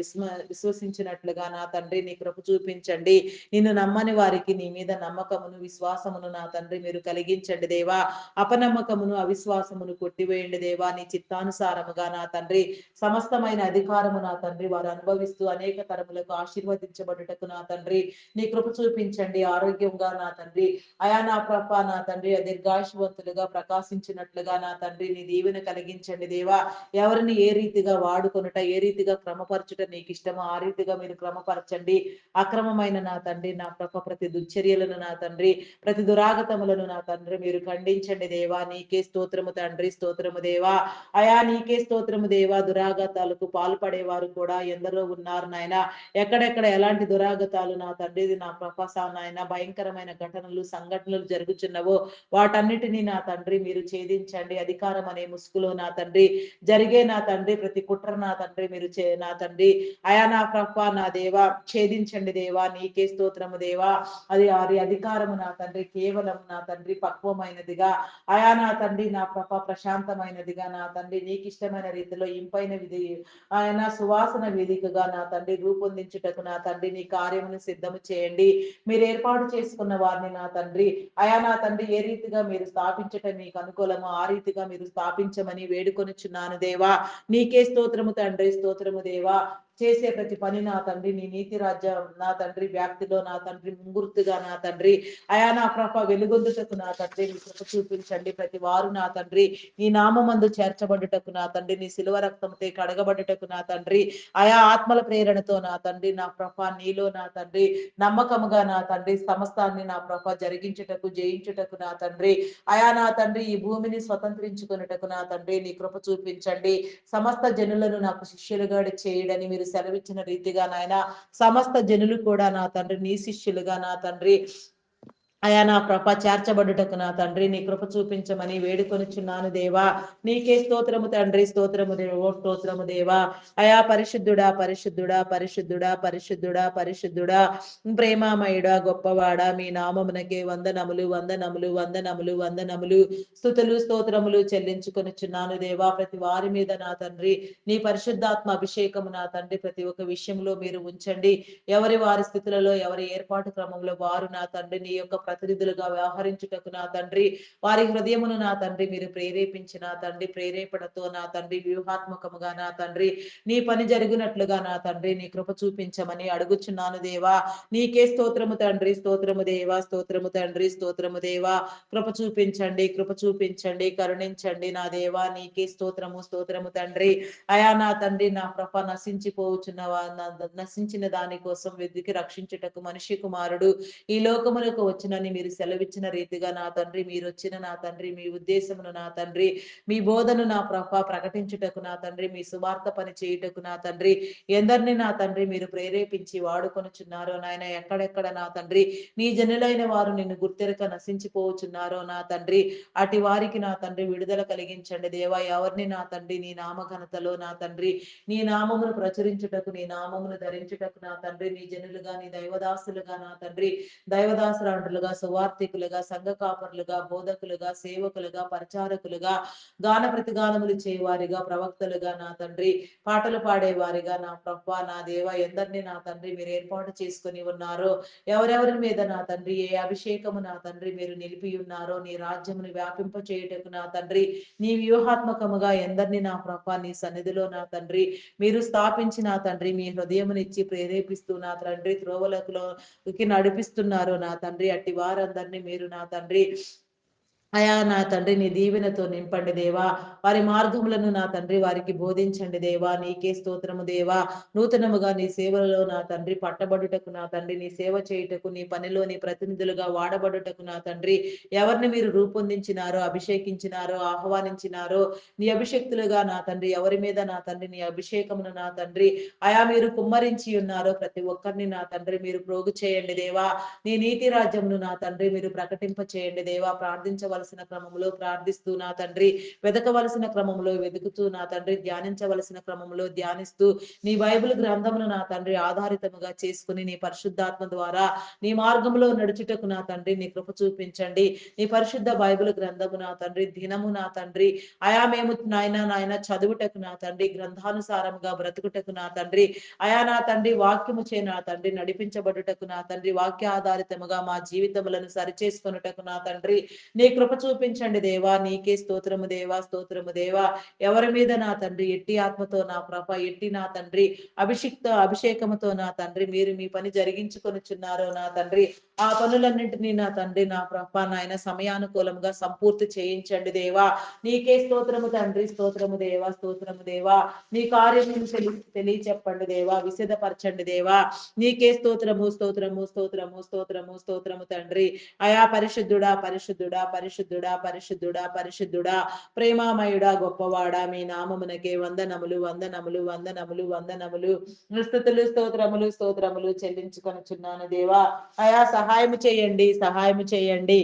విశ్వసించినట్లుగా నా తండ్రి నీ కృప చూపించండి. నిన్ను నమ్మని వారికి నీ మీద నమ్మకమును విశ్వాసమును నా తండ్రి మీరు కలిగించండి దేవా. అపనమ్మకమును అవిశ్వాసమును కొట్టివేయండి దేవా. నీ చిత్తానుసారముగా నా తండ్రి సమస్తమైన అధికారము నా తండ్రి వారు అనుభవిస్తూ అనేక తరములకు ఆశీర్వదించబడుటకు నా తండ్రి నీ కృప చూపించండి. ఆరోగ్యంగా నా తండ్రి అయా నా ప్రభ నా తండ్రి దీర్ఘాయుష్వంతులుగా ప్రకాశించినట్లుగా నా తండ్రి నీ దీవెన కలిగించండి దేవా. ఎవరిని ఏ రీతిగా వాడుకొనుట ఏ రీతిగా క్రమపరచుట నీకు ఇష్టమో ఆ రీతిగా మీరు క్రమపరచండి. అక్రమమైన నా తండ్రి నా ప్రభ ప్రతి దుశ్చర్యలను నా తండ్రి ప్రతి దురాగతములను నా తండ్రి మీరు ఖండించండి దేవా. నీకే స్తోత్రము తండ్రి, స్తోత్రము దేవా. అయా నీకే స్తోత్రము దేవా. దురాగతాలకు పాల్పడేవారు కూడా ఎందరో ఉన్నారు నాయన. ఎక్కడ ఎక్కడెక్కడ ఎలాంటి దురాగతాలు నా తండ్రి నా నాయన భయంకరమైన ఘటనలు సంఘటనలు జరుగుచున్నవో వాటన్నిటినీ నా తండ్రి మీరు ఛేదించండి. అధికారం అనే ముసుగులో నా తండ్రి జరిగే నా తండ్రి ప్రతి కుట్ర నా తండ్రి మీరు నా తండ్రి అయా నా నా దేవా ఛేదించండి దేవా, నీకే స్తోత్రము దేవా. అది అధికారము నా తండ్రి కేవలం నా తండ్రి పక్వమైనదిగా, అయా నా తండ్రి నా ప్రశాంతమైనదిగా నా తండ్రి నీకు ఇష్టమైన రీతిలో ఇంపైన విధి ఆయన సువాసన వేదికగా నా తండ్రి రూపొందించుటకు నా తండ్రి నీ కార్యమును సిద్ధము చేయండి. మీరు ఏర్పాటు చేసుకున్న వారిని నా తండ్రి అయా నా తండ్రి ఏ రీతిగా మీరు స్థాపించటం మీకు అనుకూలమో ఆ రీతిగా మీరు స్థాపించమని వేడుకొనిచున్నాను దేవా. నీకే స్తోత్రము తండ్రి, స్తోత్రము దేవా. చేసే ప్రతి పని నా తండ్రి నీ నీతి రాజ్యం నా తండ్రి వ్యాప్తిలో నా తండ్రి ముంగుర్తుగా నా తండ్రి అయా నా వెలుగొందుటకు నా తండ్రి నీ కృప చూపించండి. ప్రతి వారు నా తండ్రి నీ నామందు చేర్చబడుటకు నా తండ్రి నీ శిలువ రక్తంతో కడగబడుటకు నా తండ్రి అయా ఆత్మల ప్రేరణతో నా తండ్రి నా నీలో నా తండ్రి నమ్మకముగా నా తండ్రి సమస్తాన్ని నా జరిగించుటకు జయించుటకు నా తండ్రి అయా నా తండ్రి ఈ భూమిని స్వతంత్రించుకున్నటకు నా తండ్రి నీ కృప చూపించండి. సమస్త జనులను నాకు శిష్యులుగా చేయడని మీరు సెలవిచ్చిన రీతిగా నాయన సమస్త జనులు కూడా నా తండ్రి నీ శిష్యులుగా నా తండ్రి అయా నా చేర్చబడుటకు నా తండ్రి నీ కృప చూపించమని వేడుకొనిచున్నాను దేవా. నీకే స్తోత్రము తండ్రి, స్తోత్రము దేవో, స్తోత్రము దేవా. అయా పరిశుద్ధుడా పరిశుద్ధుడా పరిశుద్ధుడా పరిశుద్ధుడా పరిశుద్ధుడా ప్రేమామయుడా గొప్పవాడా మీ నామమునకే వందనములు వందనములు వందనములు వందనములు స్తుతులు స్తోత్రములు చెల్లించుకొనిచున్నాను దేవా. ప్రతి వారి మీద నా తండ్రి నీ పరిశుద్ధాత్మ అభిషేకము నా తండ్రి ప్రతి ఒక్క విషయంలో మీరు ఉంచండి. ఎవరి వారి స్థితులలో ఎవరి ఏర్పాటు క్రమంలో వారు నా తండ్రి నీ యొక్క ప్రతినిధులుగా వ్యవహరించుటకు నా తండ్రి వారి హృదయమును నా తండ్రి మీరు ప్రేరేపించిన తండ్రి ప్రేరేపణతో నా తండ్రి వ్యూహాత్మకముగా నా తండ్రి నీ పని జరిగినట్లుగా నా తండ్రి నీ కృప చూపించమని అడుగుచున్నాను దేవా. నీకే స్తోత్రము తండ్రి, స్తోత్రము దేవా, స్తోత్రము తండ్రి, స్తోత్రము దేవా. కృప చూపించండి, కృప చూపించండి, కరుణించండి నా దేవా. నీకే స్తోత్రము, స్తోత్రము తండ్రి. అయా నా తండ్రి నా నశించిపోవచ్చున్న నశించిన దాని కోసం వెతికి రక్షించుటకు మనిషి కుమారుడు ఈ లోకములకు వచ్చినని మీరు సెలవిచ్చిన రీతిగా నా తండ్రి మీరు వచ్చిన నా తండ్రి మీ ఉద్దేశమును నా తండ్రి మీ బోధను నా ప్రకటించుటకు నా తండ్రి మీ సువార్త పని చేయుటకు నా తండ్రి ఎందరిని నా తండ్రి మీరు ప్రేరేపించి వాడుకొనుచున్నారో నాయన ఎక్కడెక్కడ నా తండ్రి నీ జనులైన వారు నిన్ను గుర్తెరక నశించిపోవచ్చున్నారో నా తండ్రి అటు వారికి నా తండ్రి విడుదల కలిగించండి దేవా. ఎవరిని నా తండ్రి నీ నామఘనతలో నా తండ్రి నీ నామమును ప్రచురించుటకు నీ నామమును ధరించుటకు నా తండ్రి నీ జనులుగా నీ దైవదాసులుగా నా తండ్రి దైవదాసురాండ్రులుగా సువార్థికులుగా సంఘ కాపరులుగా బోధకులుగా సేవకులుగా పరిచారకులుగా గాన ప్రతిగానములు చేయవారిగా ప్రవక్తలుగా నా తండ్రి పాటలు పాడేవారిగా నా నా దేవ ఎందరిని నా తండ్రి మీరు ఏర్పాటు చేసుకుని ఉన్నారో ఎవరెవరి మీద నా తండ్రి ఏ అభిషేకము నా తండ్రి మీరు నిలిపి ఉన్నారో నీ రాజ్యమును వ్యాపింప చేయుటకు నా తండ్రి నీ వ్యూహాత్మకముగా ఎందరిని నా నీ సన్నిధిలో నా తండ్రి మీరు స్థాపించి నా తండ్రి మీ హృదయమునిచ్చి ప్రేరేపిస్తూ నా తండ్రి త్రోవలకులోకి నడిపిస్తున్నారు నా తండ్రి అట్టి వారందరినీ మీరు నా తండ్రి అయా నా తండ్రి నీ దీవెనతో నింపండి దేవా. వారి మార్గములను నా తండ్రి వారికి బోధించండి దేవా. నీకే స్తోత్రము దేవా. నూతనముగా నీ సేవలలో నా తండ్రి పట్టబడుటకు నా తండ్రి నీ సేవ చేయుటకు నీ పనిలో నీ ప్రతినిధులుగా వాడబడుటకు నా తండ్రి ఎవరిని మీరు రూపొందించినారో అభిషేకించినారో ఆహ్వానించినారో నీ అభిషక్తులుగా నా తండ్రి ఎవరి మీద నా తండ్రి నీ అభిషేకమును నా తండ్రి అయా మీరు కుమ్మరించి ఉన్నారో ప్రతి ఒక్కరిని నా తండ్రి మీరు ప్రోగు చేయండి దేవా. నీ నీతి రాజ్యమును నా తండ్రి మీరు ప్రకటింప చేయండి దేవా. ప్రార్థించవలసిన క్రమంలో ప్రార్థిస్తూ నా తండ్రి వెతకవలసిన క్రమంలో వెతుకుతూ నా తండ్రి ధ్యానించవలసిన క్రమంలో ధ్యానిస్తూ నీ బైబిల్ గ్రంథమును నా తండ్రి ఆధారితముగా చేసుకుని నీ పరిశుద్ధాత్మ ద్వారా నీ మార్గంలో నడుచుటకు నా తండ్రి నీ కృప చూపించండి. నీ పరిశుద్ధ బైబిల్ గ్రంథము నా తండ్రి దినము నా తండ్రి అయా మేము నాయన చదువుటకు నా తండ్రి గ్రంథానుసారముగా బ్రతుకుటకు నా తండ్రి అయా నా తండ్రి వాక్యము చే నా తండ్రి నడిపించబడుటకు నా తండ్రి వాక్య ఆధారితముగా మా జీవితములను సరిచేసుకొనుటకు నా తండ్రి నీ కృప చూపించండి దేవా. నీకే స్తోత్రము దేవా, స్తోత్రము దేవా. ఎవరి మీద నా తండ్రి ఎట్టి ఆత్మతో నా ఎట్టి నా తండ్రి అభిషేకముతో నా తండ్రి మీరు మీ పని జరిగించుకొనిచున్నారో నా తండ్రి ఆ పనులన్నింటినీ నా తండ్రి నా నాయన సమయానుకూలంగా సంపూర్తి చేయించండి దేవా. నీకే స్తోత్రము తండ్రి, స్తోత్రము దేవా, స్తోత్రము దేవా. నీ కార్యమును తెలియచెప్పండి దేవా, విసిదపరచండి దేవా. నీకే స్తోత్రము స్తోత్రము స్తోత్రము స్తోత్రము స్తోత్రము తండ్రి అయా పరిశుద్ధుడా పరిశుద్ధుడా పరిశుద్ధుడా పరిశుద్ధుడా పరిశుద్ధుడా పరిశుద్ధుడా ప్రేమామయుడా గొప్పవాడా మీ నామమునకే వందనములు వందనములు వందనములు వందనములు స్తుతులు స్తోత్రములు స్తోత్రములు చెల్లించుకొనుచున్నాను దేవా. అయా సహాయము చేయండి, సహాయము చేయండి.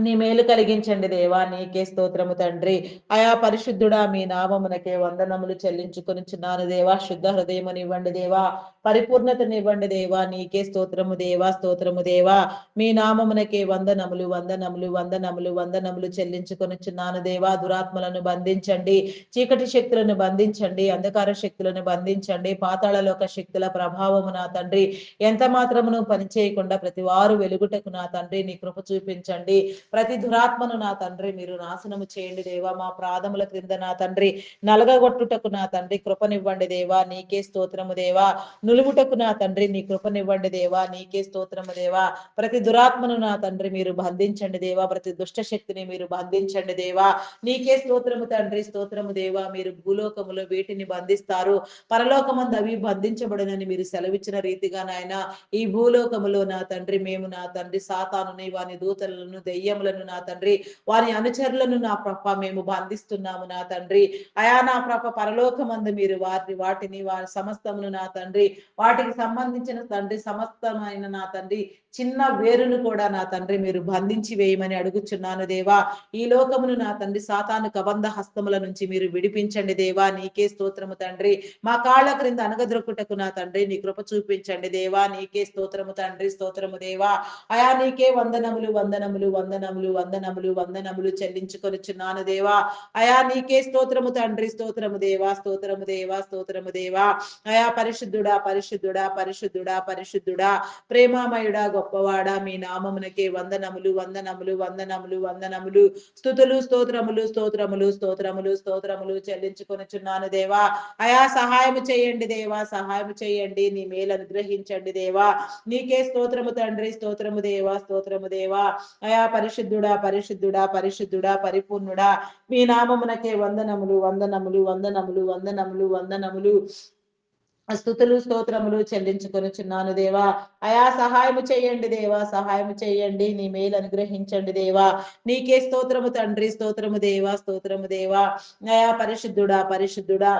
నీ మేలు కలిగించండి దేవా, నీకే స్తోత్రము తండ్రి. అయా పరిశుద్ధుడా మీ నామమునకే వందనములు చెల్లించుకొనుచున్నాను దేవా. శుద్ధ హృదయమునివ్వండి దేవా, పరిపూర్ణతనివ్వండి దేవా, నీకే స్తోత్రము దేవా, స్తోత్రము దేవా. మీ నామమునకే వందనములు వందనములు వందనములు వందనములు చెల్లించుకొనుచున్నాను దేవా. దురాత్మలను బంధించండి, చీకటి శక్తులను బంధించండి, అంధకార శక్తులను బంధించండి, పాతాళలోక శక్తుల ప్రభావము నా తండ్రి ఎంత మాత్రమును పనిచేయకుండా ప్రతి వారు వెలుగుటకు నా తండ్రి నీ కృప చూపించండి. ప్రతి దురాత్మను నా తండ్రి మీరు నాశనము చేయండి దేవా. మా ప్రాధముల క్రింద నా తండ్రి నలగగొట్టుటకు నా తండ్రి కృపనివ్వండి దేవా, నీకే స్తోత్రము దేవా. నులుగుటకు నా తండ్రి నీ కృపనివ్వండి దేవా, నీకే స్తోత్రము దేవా. ప్రతి దురాత్మను నా తండ్రి మీరు బంధించండి దేవా, ప్రతి దుష్ట శక్తిని మీరు బంధించండి దేవా, నీకే స్తోత్రము తండ్రి, స్తోత్రము దేవా. మీరు భూలోకములో వీటిని బంధిస్తారు, పరలోకమందు అవి బంధించబడునని మీరు సెలవిచ్చిన రీతిగా నాయన ఈ భూలోకములో నా తండ్రి మేము నా తండ్రి సాతానుని వాని దూతలను దెయ్యములను నా తండ్రి వారి అనుచరులను నా ప్రభ మేము బంధిస్తున్నాము నా తండ్రి. అయా నా ప్రభ పరలోకమందు మీరు వాటిని వారి సమస్తమును నా తండ్రి వాటికి సంబంధించిన తండ్రి సమస్తమైన నా తండ్రి చిన్న వేరును కూడా నా తండ్రి మీరు బంధించి వేయమని అడుగుచున్నాను దేవా. ఈ లోకమును నా తండ్రి సాతాను కబంధ హస్తముల నుంచి మీరు విడిపించండి దేవా, నీకే స్తోత్రము తండ్రి. మా కాళ్ళ క్రింద అనగద్రొక్కుటకు నా తండ్రి నీ కృప చూపించండి దేవా, నీకే స్తోత్రము తండ్రి, స్తోత్రము దేవా. అయా నీకే వందనములు వందనములు వందనములు వందనములు వందనములు చెల్లించుకొనుచున్నాను దేవా. అయా నీకే స్తోత్రము తండ్రి, స్తోత్రము దేవా, స్తోత్రము దేవా, స్తోత్రము దేవా. అయా పరిశుద్ధుడా పరిశుద్ధుడా పరిశుద్ధుడా పరిశుద్ధుడా ప్రేమామయుడా గొప్పవాడా మీ నామమునకే వందనములు వందనములు వందనములు వందనములు స్తుతులు స్తోత్రములు స్తోత్రములు స్తోత్రములు స్తోత్రములు చెల్లించుకొనుచున్నాను దేవా. అయా సహాయము చేయండి దేవా, సహాయము చేయండి, నీ మేలు అనుగ్రహించండి దేవా, నీకే స్తోత్రము తండ్రి, స్తోత్రము దేవా, స్తోత్రము దేవా. అయా పరిశుద్ధుడా పరిశుద్ధుడా పరిశుద్ధుడా పరిపూర్ణుడా మీ నామమునకే వందనములు వందనములు వందనములు వందనములు వందనములు స్తుతులు స్తోత్రములు చెల్లించుకొనుచున్నాను దేవా. అయా సహాయము చేయండి దేవా, సహాయము చేయండి, నీ మేలు అనుగ్రహించండి దేవా, నీకే స్తోత్రము తండ్రి, స్తోత్రము దేవా, స్తోత్రము దేవా. అయా పరిశుద్ధుడా పరిశుద్ధుడా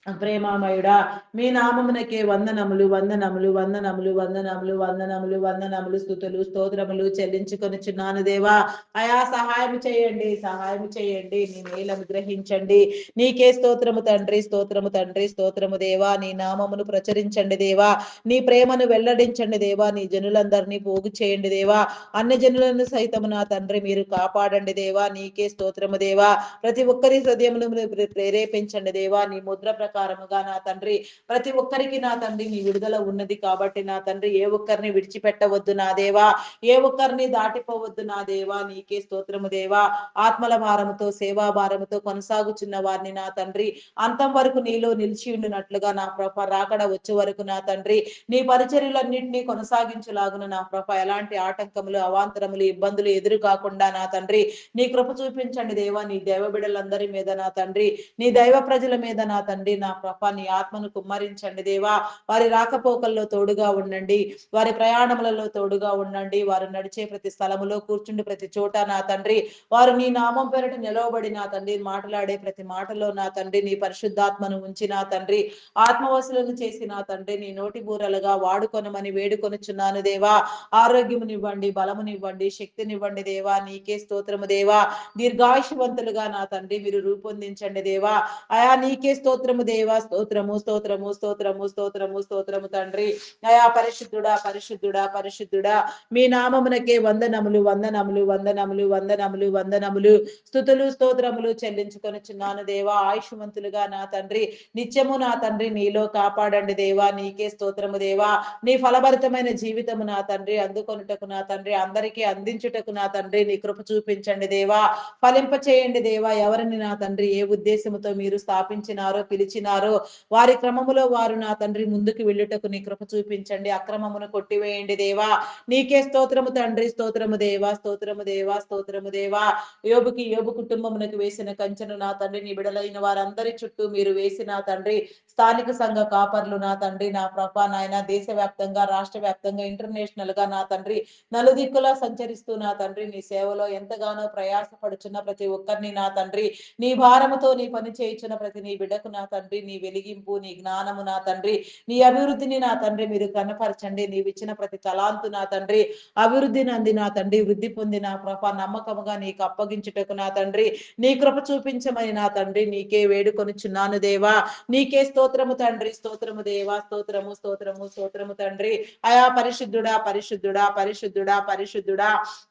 ప్రేమామయుడా మీ నామమునకే వందనములు వందనములు వందనములు వందనములు వందనములు వందనములు స్తుతులు స్తోత్రములు చెల్లించుకొనుచున్నాను దేవా. అయా సహాయం చేయండి, సహాయం చేయండి, నీ మేలు అనుగ్రహించండి, నీకే స్తోత్రము తండ్రి, స్తోత్రము తండ్రి, స్తోత్రము దేవా. నీ నామమును ప్రచురించండి దేవా, నీ ప్రేమను వెల్లడించండి దేవా, నీ జనులందరినీ పోగు చేయండి దేవా, అన్ని జనులను సైతము నా తండ్రి మీరు కాపాడండి దేవా, నీకే స్తోత్రము దేవా. ప్రతి ఒక్కరి హృదయమును ప్రేరేపించండి దేవా, నీ ముద్ర ప్రకారముగా నా తండ్రి ప్రతి ఒక్కరికి నా తండ్రి నీ విడుదల ఉన్నది కాబట్టి నా తండ్రి ఏ ఒక్కరిని విడిచిపెట్టవద్దు నా దేవా, ఏ ఒక్కరిని దాటిపోవద్దు నా దేవా, నీకే స్తోత్రము దేవా. ఆత్మల భారముతో సేవా భారముతో కొనసాగుచున్న వారిని నా తండ్రి అంతం వరకు నీలో నిలిచి ఉండినట్లుగా నా ప్రభ రాకడ వచ్చే వరకు నా తండ్రి నీ పరిచర్యలన్నింటినీ కొనసాగించులాగున నా ప్రభ ఎలాంటి ఆటంకములు అవాంతరములు ఇబ్బందులు ఎదురు కాకుండా నా తండ్రి నీ కృప చూపించండి దేవా. నీ దైవ బిడ్డలందరి మీద నా తండ్రి నీ దైవ ప్రజల మీద నా తండ్రి నా ప్రభ నీ ఆత్మను కుమ్మరించండి దేవా. వారి రాకపోకల్లో తోడుగా ఉండండి, వారి ప్రయాణములలో తోడుగా ఉండండి, వారు నడిచే ప్రతి స్థలములో కూర్చుండి ప్రతి చోట నా తండ్రి వారు నీ నామం పేరట నిలవబడి నా తండ్రి మాట్లాడే ప్రతి మాటలో నా తండ్రి నీ పరిశుద్ధాత్మను ఉంచి నా తండ్రి ఆత్మవశులను చేసి నా తండ్రి నీ నోటి బూరలుగా వాడుకొనమని వేడుకొనుచున్నాను దేవా. ఆరోగ్యమునివ్వండి, బలమునివ్వండి, శక్తినివ్వండి దేవా, నీకే స్తోత్రము దేవా. దీర్ఘాయుషవంతులుగా నా తండ్రి మీరు రూపొందించండి దేవా. అయా నీకే స్తోత్రము దేవా, స్తోత్రము స్తోత్రము స్తోత్రము స్తోత్రము స్తోత్రము తండ్రి. అయా పరిశుద్ధుడా పరిశుద్ధుడా పరిశుద్ధుడా మీ నామమునకే వందనములు వందనములు వందనములు వందనములు వందనములు స్తుతులు స్తోత్రములు చెల్లించుకొనుచున్నాను దేవా. ఆయుష్మంతులుగా నా తండ్రి నిత్యము నా తండ్రి నీలో కాపాడండి దేవా, నీకే స్తోత్రము దేవా. నీ ఫలభరితమైన జీవితము నా తండ్రి అందుకొనుటకు నా తండ్రి అందరికీ అందించుటకు నా తండ్రి నీ కృప చూపించండి దేవా. ఫలింప చేయండి దేవా. ఎవరిని నా తండ్రి ఏ ఉద్దేశముతో మీరు స్థాపించినారో పిలిచినారో ఉంచినారో వారి క్రమములో వారు నా తండ్రి ముందుకు వెళ్ళుటకు నీ కృప చూపించండి. అక్రమమును కొట్టివేయండి దేవా. నీకే స్తోత్రము తండ్రి. స్తోత్రము దేవా, స్తోత్రము దేవా, స్తోత్రము దేవా. యోబు కుటుంబమునకు వేసిన కంచెను నా తండ్రి నీ బిడలైన వారందరి చుట్టూ మీరు వేసిన తండ్రి స్థానిక సంఘ కాపర్లు నా తండ్రి నా ప్రభా నాయన దేశవ్యాప్తంగా రాష్ట్ర వ్యాప్తంగా ఇంటర్నేషనల్ గా నా తండ్రి నలుదిక్కులా సంచరిస్తూ నా తండ్రి నీ సేవలో ఎంతగానో ప్రయాసపడుచున్న ప్రతి ఒక్కరిని నా తండ్రి నీ భారముతో నీ పని చేయించిన ప్రతి నీ బిడ్డకు నా తండ్రి నీ వెలిగింపు నీ జ్ఞానము నా తండ్రి నీ అభివృద్ధిని నా తండ్రి మీరు కనపరచండి. నీవిచ్చిన ప్రతి తలాంతు నా తండ్రి అభివృద్ధిని అంది నా తండ్రి వృద్ధి పొంది నా కృప నమ్మకముగా నీకు అప్పగించుటకు నా తండ్రి నీ కృప చూపించమని నా తండ్రి నీకే వేడుకొనుచున్నాను దేవా. నీకే స్తోత్రము తండ్రి. స్తోత్రము దేవా. స్తోత్రము స్తోత్రము స్తోత్రము తండ్రి. అయా పరిశుద్ధుడా పరిశుద్ధుడా పరిశుద్ధుడా పరిశుద్ధుడా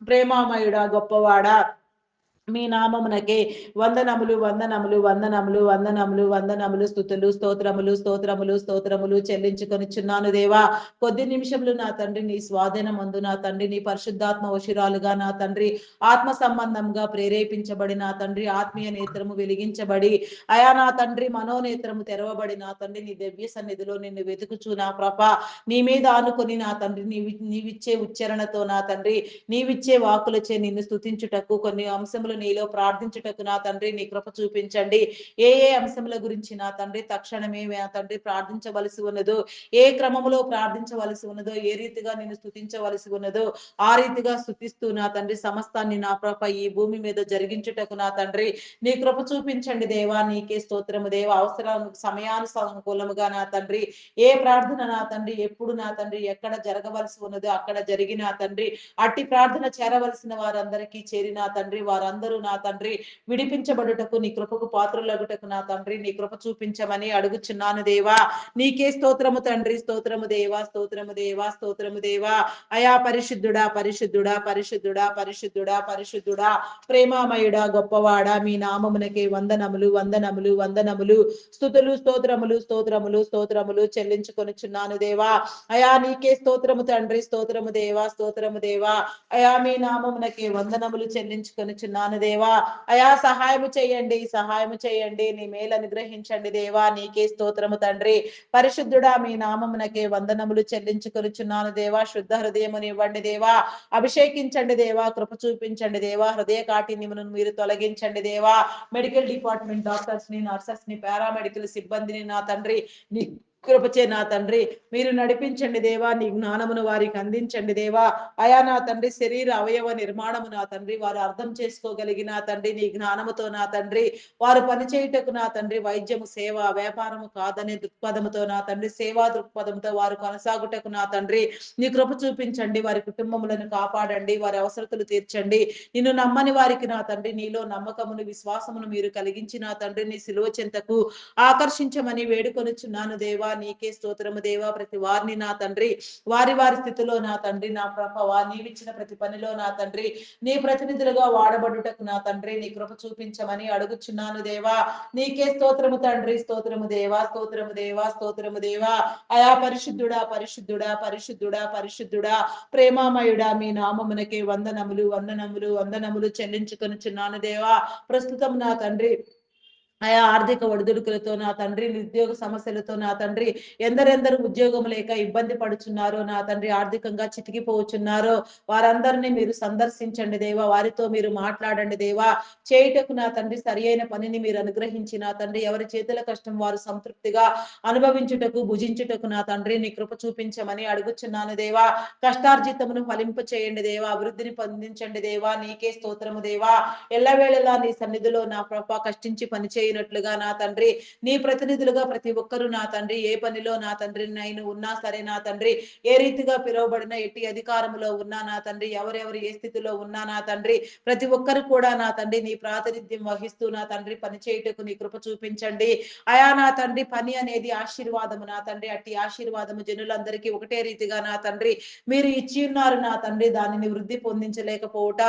ప్రేమామయుడా గొప్పవాడా మీ నామమునకే వందనములు వందనములు వందనములు వందనములు వందనములు స్తుతులు స్తోత్రములు స్తోత్రములు స్తోత్రములు చెల్లించుకొనిచున్నాను దేవా. కొద్ది నిమిషములు నా తండ్రి నీ స్వాధీనమందు నా తండ్రి నీ పరిశుద్ధాత్మ వశురాలుగా నా తండ్రి ఆత్మ సంబంధంగా ప్రేరేపించబడి నా తండ్రి ఆత్మీయ నేత్రము వెలిగించబడి అయా నా తండ్రి మనోనేత్రము తెరవబడి నా తండ్రి నీ దివ్య సన్నిధిలో నిన్ను వెతుకుచు నా ప్రభ నీ మీద ఆనుకొని నా తండ్రి నీవిచ్చే ఉచ్చారణతో నా తండ్రి నీవిచ్చే వాకులచే నిన్ను స్తుతించుటకు కొన్ని అంశములు నీలో ప్రార్థించుటకు నా తండ్రి నీ కృప చూపించండి. ఏ ఏ అంశముల గురించి నా తండ్రి తక్షణమే నా తండ్రి ప్రార్థించవలసి ఉన్నదో ఏ క్రమములో ప్రార్థించవలసి ఉన్నదో ఏ రీతిగా నిన్ను స్తుతించవలసి ఉన్నదో ఆ రీతిగా స్తుతిస్తూ నా తండ్రి సమస్తాన్ని నా కృప ఈ భూమి మీద జరిగించుటకు నా తండ్రి నీ కృప చూపించండి దేవా. నీకే స్తోత్రము దేవా. అవసరం సమయానుకూలముగా నా తండ్రి ఏ ప్రార్థన నా తండ్రి ఎప్పుడు నా తండ్రి ఎక్కడ జరగవలసి ఉన్నదో అక్కడ జరిగి నా తండ్రి అట్టి ప్రార్థన చేరవలసిన వారందరికీ చేరి నా తండ్రి వారందరూ నా తండ్రి విడిపించబడుటకు నీ కృపకు పాత్రులగుటకు నా తండ్రి నీ కృప చూపించమని అడుగుచున్నాను దేవా. నీకే స్తోత్రము తండ్రి. స్తోత్రము దేవా. స్తోత్రము దేవా. స్తోత్రము దేవా. అయా పరిశుద్ధుడా పరిశుద్ధుడా పరిశుద్ధుడా పరిశుద్ధుడా పరిశుద్ధుడా ప్రేమామయుడా గొప్పవాడా మీ నామమునకే వందనములు వందనములు వందనములు స్తుతులు స్తోత్రములు స్తోత్రములు స్తోత్రములు చెల్లించుకొనిచున్నాను దేవా. అయా నీకే స్తోత్రము తండ్రి. స్తోత్రము దేవా. స్తోత్రము దేవా. అయా మీ నామమునకే వందనములు చెల్లించుకొనిచున్నాను దేవా. అయా సహాయము చేయండి సహాయము చేయండి నీ మేలు అనుగ్రహించండి దేవా. నీకే స్తోత్రము తండ్రి. పరిశుద్ధుడా మీ నామమునకే వందనములు చెల్లించుకొనిచున్నాను దేవా. శుద్ధ హృదయముని ఇవ్వండి దేవా. అభిషేకించండి దేవా. కృప చూపించండి దేవా. హృదయ కాఠిన్యమును మీరు తొలగించండి దేవా. మెడికల్ డిపార్ట్మెంట్ డాక్టర్స్ ని నర్సెస్ ని పారామెడికల్ సిబ్బందిని నా తండ్రి నీ కృపచే నా తండ్రి మీరు నడిపించండి దేవా. నీ జ్ఞానమును వారికి అందించండి దేవా. అయా నా తండ్రి శరీర అవయవ నిర్మాణము నా తండ్రి వారు అర్థం చేసుకోగలిగిన తండ్రి నీ జ్ఞానముతో నా తండ్రి వారు పనిచేయుటకు నా తండ్రి వైద్యము సేవ వ్యాపారము కాదనే దృక్పథముతో నా తండ్రి సేవా దృక్పథంతో వారు కొనసాగుటకు నా తండ్రి నీ కృప చూపించండి. వారి కుటుంబములను కాపాడండి. వారి అవసరతలు తీర్చండి. నిన్ను నమ్మని వారికి నా తండ్రి నీలో నమ్మకమును విశ్వాసమును మీరు కలిగించి నా తండ్రి నీ సిలువ చెంతకు ఆకర్షించమని వేడుకొనుచున్నాను దేవా. నీకే స్తోత్రము దేవా. ప్రతి వారిని నా తండ్రి వారి వారి స్థితిలో నా తండ్రి నా ప్రభ నీవిచ్చిన ప్రతి పనిలో నా తండ్రి నీ ప్రతినిధులుగా వాడబడుటకు నా తండ్రి నీ కృప చూపించమని అడుగుచున్నాను దేవా. నీకే స్తోత్రము తండ్రి. స్తోత్రము దేవా. స్తోత్రము దేవా. స్తోత్రము దేవా. అయా పరిశుద్ధుడా పరిశుద్ధుడా పరిశుద్ధుడా పరిశుద్ధుడా ప్రేమామయుడా మీ నామమునకే వందనములు వందనములు వందనములు చెల్లించుకొనుచున్నాను దేవా. ప్రస్తుతం నా తండ్రి ఆయా ఆర్థిక ఒడిదుడుకులతో నా తండ్రి నిరుద్యోగ సమస్యలతో నా తండ్రి ఎందరెందరు ఉద్యోగం లేక ఇబ్బంది పడుచున్నారో నా తండ్రి ఆర్థికంగా చితికిపోచున్నారో వారందరినీ మీరు సందర్శించండి దేవా. వారితో మీరు మాట్లాడండి దేవా. చేయుటకు నా తండ్రి సరి అయిన పనిని మీరు అనుగ్రహించి నా తండ్రి ఎవరి చేతుల కష్టం వారు సంతృప్తిగా అనుభవించుటకు భుజించుటకు నా తండ్రి నీ కృప చూపించమని అడుగుచున్నాను దేవా. కష్టార్జితమును ఫలింప చేయండి దేవా. అభివృద్ధిని పొందించండి దేవా. నీకే స్తోత్రము దేవా. ఎల్లవేళలా నీ సన్నిధిలో నా ప్రభ కష్టించి పని చేయనట్లుగా నా తండ్రి నీ ప్రతినిధులుగా ప్రతి ఒక్కరూ నా తండ్రి ఏ పనిలో నా తండ్రి నేను ఉన్నా సరే నా తండ్రి ఏ రీతిగా పిలువబడిన ఎట్టి అధికారంలో ఉన్నా నా తండ్రి ఎవరెవరు ఏ స్థితిలో ఉన్నా నా తండ్రి ప్రతి ఒక్కరు కూడా నా తండ్రి నీ ప్రాతినిధ్యం వహిస్తూ నా తండ్రి పని చేయుటకు నీ కృప చూపించండి. అయా నా తండ్రి పని అనేది ఆశీర్వాదము నా తండ్రి అట్టి ఆశీర్వాదము జనులందరికీ ఒకటే రీతిగా నా తండ్రి మీరు ఇచ్చి ఉన్నారు నా తండ్రి దానిని వృద్ధి పొందించలేకపోవట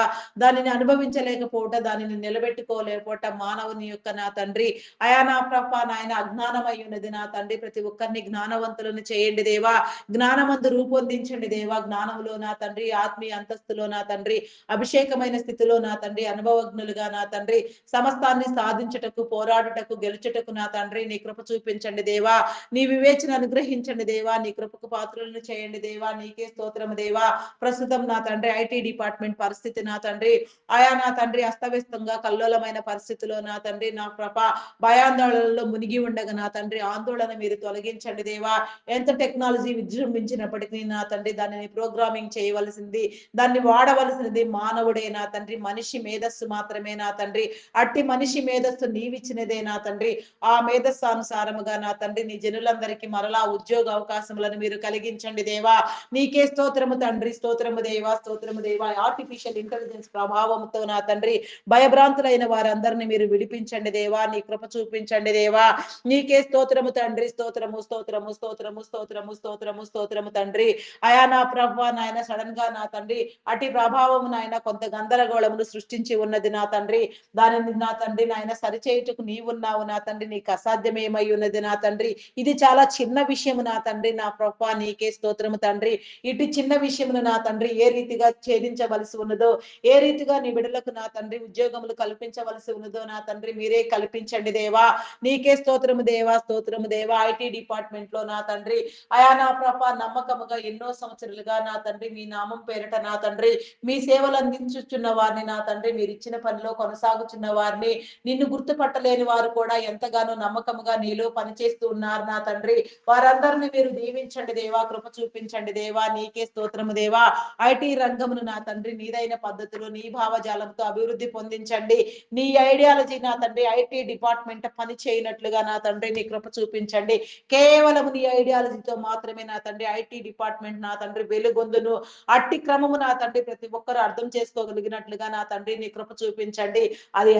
దానిని అనుభవించలేకపోవట దానిని నిలబెట్టుకోలేకపోవట మానవుని యొక్క నా తండ్రి తండ్రి. అయా నా ప్రభ నాయన అజ్ఞానమై ఉన్నది నా తండ్రి. ప్రతి ఒక్కరిని జ్ఞానవంతులను చేయండి దేవా. జ్ఞానమందు రూపొందించండి దేవా. జ్ఞానములో నా తండ్రి, ఆత్మీయ అంతస్తులో నా తండ్రి, అభిషేకమైన స్థితిలో నా తండ్రి, అనుభవజ్ఞులుగా నా తండ్రి, సమస్తాన్ని సాధించుటకు, పోరాడుటకు, గెలుచుటకు నా తండ్రి నీ కృప చూపించండి దేవా. నీ వివేచన అనుగ్రహించండి దేవా. నీ కృపకు పాత్రలను చేయండి దేవా. నీకే స్తోత్రము దేవా. ప్రస్తుతం నా తండ్రి ఐటీ డిపార్ట్మెంట్ పరిస్థితి నా తండ్రి, ఆయా నా తండ్రి అస్తవ్యస్తంగా కల్లోలమైన పరిస్థితిలో నా తండ్రి నా కృప భయాందోళనలో మునిగి ఉండగా నా తండ్రి ఆందోళన మీరు తొలగించండి దేవా. ఎంత టెక్నాలజీ విజృంభించినప్పటికీ నా తండ్రి దానిని ప్రోగ్రామింగ్ చేయవలసింది, దాన్ని వాడవలసినది మానవుడే నా తండ్రి. మనిషి మేధస్సు మాత్రమే నా తండ్రి. అట్టి మనిషి మేధస్సు నీవిచ్చినదే నా తండ్రి. ఆ మేధస్సు అనుసారముగా నా తండ్రి నీ జనులందరికీ మరలా ఉద్యోగ అవకాశములను మీరు కలిగించండి దేవా. నీకే స్తోత్రము తండ్రి. స్తోత్రము దేవా. స్తోత్రము దేవా. ఆర్టిఫిషియల్ ఇంటెలిజెన్స్ ప్రభావంతో నా తండ్రి భయభ్రాంతులైన వారందరినీ మీరు విడిపించండి దేవా. నీ కృప చూపించండి దేవా. నీకే స్తోత్రము తండ్రి. స్తోత్రము స్తోత్రము స్తోత్రము స్తోత్రము స్తోత్రము స్తోత్రము తండ్రి. అయా నా ప్రభ నాయన సడన్ గా నా తండ్రి అటు ప్రభావము నాయన కొంత గందరగోళమును సృష్టించి ఉన్నది నా తండ్రి. దానిని నా తండ్రి నాయన సరిచేయుటకు నీవున్నావు నా తండ్రి. నీకు అసాధ్యమేమై ఉన్నది నా తండ్రి. ఇది చాలా చిన్న విషయము నా తండ్రి నా ప్రభ. నీకే స్తోత్రము తండ్రి. ఇటు చిన్న విషయమును నా తండ్రి ఏ రీతిగా ఛేదించవలసి ఉన్నదో, ఏ రీతిగా నీ బిడ్డలకు నా తండ్రి ఉద్యోగములు కల్పించవలసి ఉన్నదో నా తండ్రి మీరే కల్పించండి దేవా. నీకే స్తోత్రము దేవా. స్తోత్రము దేవా. ఐటీ డిపార్ట్మెంట్ లో నా తండ్రి అయా నా ప్రభ నమ్మకముగా ఎన్నో సంవత్సరాలుగా నా తండ్రి మీ నామం పేరిట నా తండ్రి మీ సేవలు అందించుచున్న వారిని నా తండ్రి, మీరు ఇచ్చిన పనిలో కొనసాగుచున్న వారిని, నిన్ను గుర్తుపట్టలేని వారు కూడా ఎంతగానో నమ్మకముగా నీలో పనిచేస్తూ ఉన్నారు నా తండ్రి. వారందరిని మీరు దీవించండి దేవా. కృప చూపించండి దేవా. నీకే స్తోత్రము దేవా. ఐటీ రంగమును నా తండ్రి నీదైన పద్ధతిలో నీ భావజాలంతో అభివృద్ధి పొందించండి. నీ ఐడియాలజీ నా తండ్రి ఐటీ డిపార్ట్మెంట్ పని చేయనట్లుగా నా తండ్రి నీ కృప చూపించండి. కేవలం నీ ఐడియాలజీతో మాత్రమే నా తండ్రి ఐటీ డిపార్ట్మెంట్ నా తండ్రి వెలుగొందును. అట్టి క్రమము నా తండ్రి ప్రతి ఒక్కరు అర్థం చేసుకోగలిగినట్లుగా నా తండ్రి నీ కృప చూపించండి. అది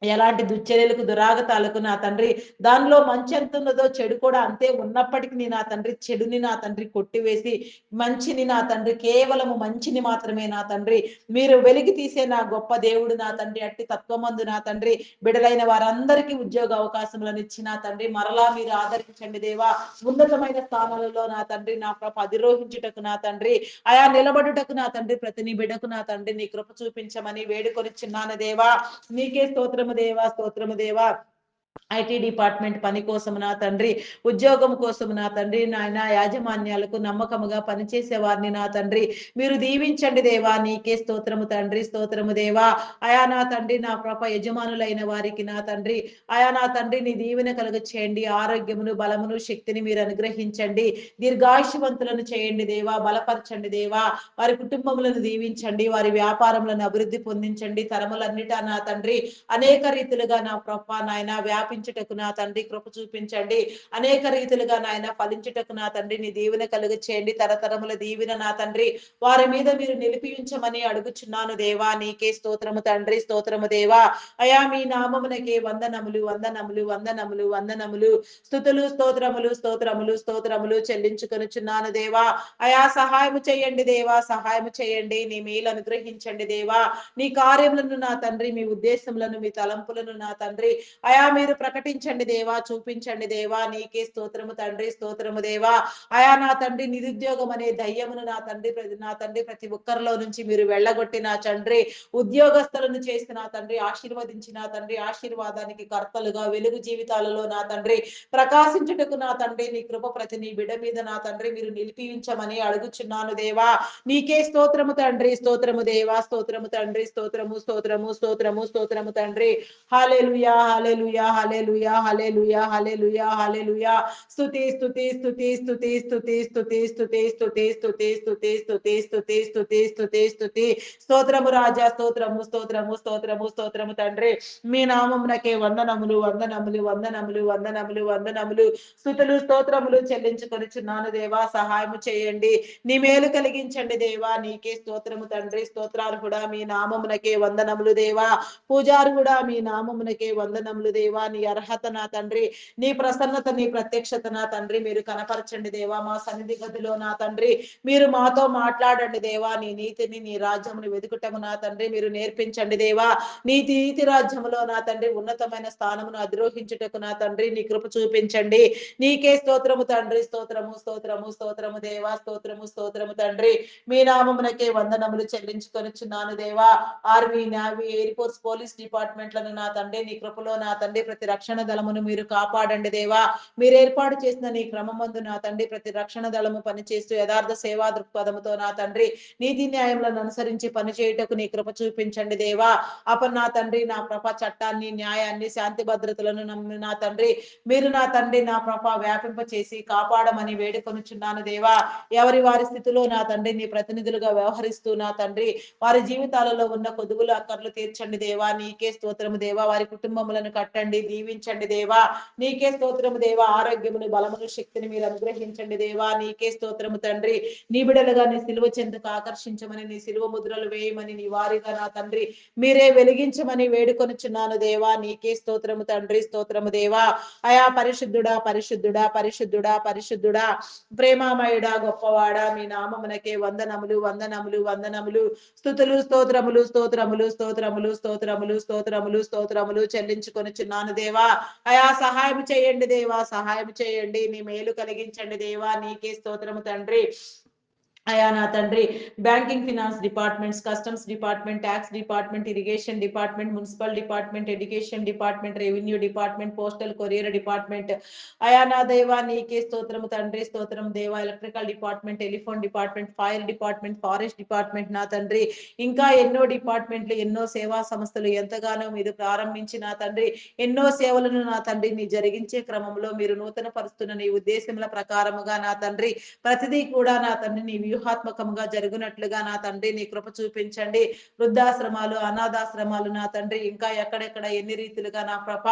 ఎలాంటి దుశ్చర్యలకు, దురాగతాలకు నా తండ్రి దానిలో మంచి ఎంత ఉన్నదో చెడు కూడా అంతే ఉన్నప్పటికీ నా తండ్రి చెడుని నా తండ్రి కొట్టివేసి మంచిని నా తండ్రి కేవలము మంచిని మాత్రమే నా తండ్రి మీరు వెలికి తీసే నా గొప్ప దేవుడు నా తండ్రి. అట్టి తత్వమందు నా తండ్రి బిడలైన వారందరికీ ఉద్యోగ అవకాశములను ఇచ్చి నా తండ్రి మరలా మీరు ఆదరించండి దేవా. ఉన్నతమైన స్థానాలలో నా తండ్రి నా కృప అధిరోహించుటకు నా తండ్రి, ఆయా నిలబడుటకు నా తండ్రి ప్రతి నీ బిడకు నా తండ్రి నీ కృప చూపించమని వేడుకొని చిన్నాను దేవా. నీకే స్తోత్రము దేవా. స్తోత్రము దేవా. ఐటీ డిపార్ట్మెంట్ పని కోసం నా తండ్రి, ఉద్యోగం కోసం నా తండ్రి నాయన యాజమాన్యాలకు నమ్మకముగా పనిచేసే వారిని నా తండ్రి మీరు దీవించండి దేవా. నీకే స్తోత్రము తండ్రి. స్తోత్రము దేవా. అయా నా తండ్రి నా ప్రభ యజమానులైన వారికి నా తండ్రి అయా నా తండ్రి నీ దీవెన కలుగ చేయండి. ఆరోగ్యమును బలమును శక్తిని మీరు అనుగ్రహించండి. దీర్ఘాయుషవంతులను చేయండి దేవా. బలపరచండి దేవా. వారి కుటుంబములను దీవించండి. వారి వ్యాపారములను అభివృద్ధి పొందించండి. తరములన్నిటా నా తండ్రి అనేక రీతిలుగా నా ప్రభ నాయన వ్యాపించుటకు నా తండ్రి కృప చూపించండి. అనేక రీతిలుగా నాయన ఫలించుటకు నా తండ్రి నీ దీవెన కలుగ చేయండి. తరతరముల దీవెన నా తండ్రి వారి మీద మీరు నిలిపించమని అడుగుచున్నాను దేవా. నీకే స్తోత్రము తండ్రి. స్తోత్రము దేవా. అయా మీ నామమునకే వందనములు వందనములు వందనములు వందనములు స్తుతులు స్తోత్రములు స్తోత్రములు స్తోత్రములు చెల్లించుకొనుచున్నాను దేవా. అయా సహాయము చేయండి దేవా. సహాయము చేయండి. నీ మేలు అనుగ్రహించండి దేవా. నీ కార్యములను నా తండ్రి మీ ఉద్దేశములను మీ తలంపులను నా తండ్రి అయా మీరు ప్రకటించండి దేవా. చూపించండి దేవా. నీకే స్తోత్రము తండ్రి. స్తోత్రము దేవా. అయా నా తండ్రి నిరుద్యోగం అనే దయ్యమును నా తండ్రి ప్రతి ఒక్కరిలో నుంచి మీరు వెళ్ళగొట్టి నా తండ్రి ఉద్యోగస్తులను చేసి నా తండ్రి ఆశీర్వదించి నా తండ్రి ఆశీర్వాదానికి కర్తలుగా వెలుగు జీవితాలలో నా తండ్రి ప్రకాశించుటకు నా తండ్రి నీ కృప ప్రతి నీ బిడ మీద నా తండ్రి మీరు నిలిపించమని అడుగుచున్నాను దేవా. నీకే స్తోత్రము తండ్రి. స్తోత్రము దేవా. స్తోత్రము తండ్రి. స్తోత్రము స్తోత్రము స్తోత్రము స్తోత్రము తండ్రి. హల్లెలూయా. హల్లెలూయా. హల్లెలూయా. హల్లెలూయా. హల్లెలూయా. హల్లెలూయా. స్తుతి స్తుతి స్తుతి స్తుతి స్తుతి స్తుతి స్తుతి స్తుతి స్తుతి స్తుతి స్తుతి స్తుతి స్తుతి స్తుతి స్తుతి స్తోత్రము రాజా. స్తోత్రము స్తోత్రము స్తోత్రము స్తోత్రము తండ్రి. మీ నామమునకే వందనములు వందనములు వందనములు వందనములు వందనములు స్తుతులు స్తోత్రములు చెల్లించుకొనుచున్నాను దేవా. సహాయము చేయండి. నీ మేలు కలిగించండి దేవా. నీకే స్తోత్రము తండ్రి. స్తోత్రాలు కూడా మీ నామమునకే వందనములు దేవా. పూజారు కూడా మీ నామమునకే వందనములు దేవా. నీ అర్హత నా తండ్రి, నీ ప్రసన్నత, నీ ప్రత్యక్షత నా తండ్రి మీరు కనపరచండి దేవా. మా సన్నిధి గదిలో నా తండ్రి మీరు మాతో మాట్లాడండి దేవా. నీ నీతిని, నీ రాజ్యమును వెతుకుటము నా తండ్రి మీరు నేర్పించండి దేవా. నీతి రాజ్యములో నా తండ్రి ఉన్నతమైన స్థానమును అధిరోహించుటకు నా తండ్రి నీ కృప చూపించండి. నీకే స్తోత్రము తండ్రి, స్తోత్రము స్తోత్రము స్తోత్రము దేవా, స్తోత్రము స్తోత్రము తండ్రి. మీ నామమునకే వందనములు చెల్లించుకొనిచున్నాను దేవా. Army, navy, air force, police డిపార్ట్మెంట్లను నా తండ్రి నీ కృపలో నా తండ్రి ప్రతి రక్షణ దళమును మీరు కాపాడండి దేవా. మీరు ఏర్పాటు చేసిన నీ క్రమమందు నా తండ్రి ప్రతి రక్షణ దళము పనిచేస్తూ యథార్థ సేవా దృక్పథముతో నా తండ్రి నీతి న్యాయములను అనుసరించి పనిచేయుటకు నీ కృప చూపించండి దేవా. నా తండ్రి నా ప్రభ చట్టాన్ని, న్యాయాన్ని, శాంతి భద్రతలను నమ్మి నా తండ్రి మీరు నా తండ్రి నా ప్రభ వ్యాపింప చేసి కాపాడమని వేడుకొనుచున్నాను దేవా. ఎవరి వారి స్థితిలో నా తండ్రి నీ ప్రతినిధులుగా వ్యవహరిస్తూ నా తండ్రి వారి జీవితాలలో ఉన్న కొదువులు అక్కర్లు తీర్చండి దేవా. నీకే స్తోత్రము దేవా. వారి కుటుంబములను కట్టండి, దీవించండి దేవా. నీకే స్తోత్రము దేవా. ఆరోగ్యమును, బలమును, శక్తిని మీరు అనుగ్రహించండి దేవా. నీకే స్తోత్రము తండ్రి. నీ బిడలుగా నీ సిలువ చెంతకు ఆకర్షించమని, నీ సిలువ ముద్రలు వేయమని, నీ వారిగా నా తండ్రి మీరే వెలిగించమని వేడుకొనుచున్నాను దేవా. నీకే స్తోత్రము తండ్రి, స్తోత్రము దేవా. అయా పరిశుద్ధుడా, పరిశుద్ధుడా, పరిశుద్ధుడా, పరిశుద్ధుడా, ప్రేమామయుడా, గొప్పవాడా, మీ నామమునకే వందనములు, వందనములు, వందనములు, స్తుతులు, స్తోత్రములు, స్తోత్రములు, స్తోత్రములు, స్తోత్రములు, స్తోత్రములు, స్తోత్రములు చెల్లించుకొనుచున్నాను దేవా. అయా సహాయం చేయండి దేవా, సహాయం చేయండి. నీ మేలు కలిగించండి దేవా. నీకే స్తోత్రము తండ్రి. అయా నా తండ్రి banking, finance departments, customs department, tax department, irrigation department, municipal department, education department, revenue department, postal courier department, అయా నా దేవా నీకే స్తోత్రము తండ్రి, స్తోత్రం దేవా. Electrical department, telephone department, fire department, forest department నా తండ్రి ఇంకా ఎన్నో డిపార్ట్మెంట్లు, ఎన్నో సేవా సంస్థలు ఎంతగానో మీరు ప్రారంభించి నా తండ్రి ఎన్నో సేవలను నా తండ్రి నీ జరిగించే క్రమంలో మీరు నూతన పరుస్తున్న నీ ఉద్దేశముల ప్రకారముగా నా తండ్రి ప్రతిదీ కూడా నా తండ్రి నీ వ్యూహాత్మకంగా జరుగునట్లుగా నా తండ్రి నీ కృప చూపించండి. వృద్ధాశ్రమాలు, అనాథాశ్రమాలు నా తండ్రి ఇంకా ఎక్కడెక్కడ ఎన్ని రీతిలుగా నా ప్రభ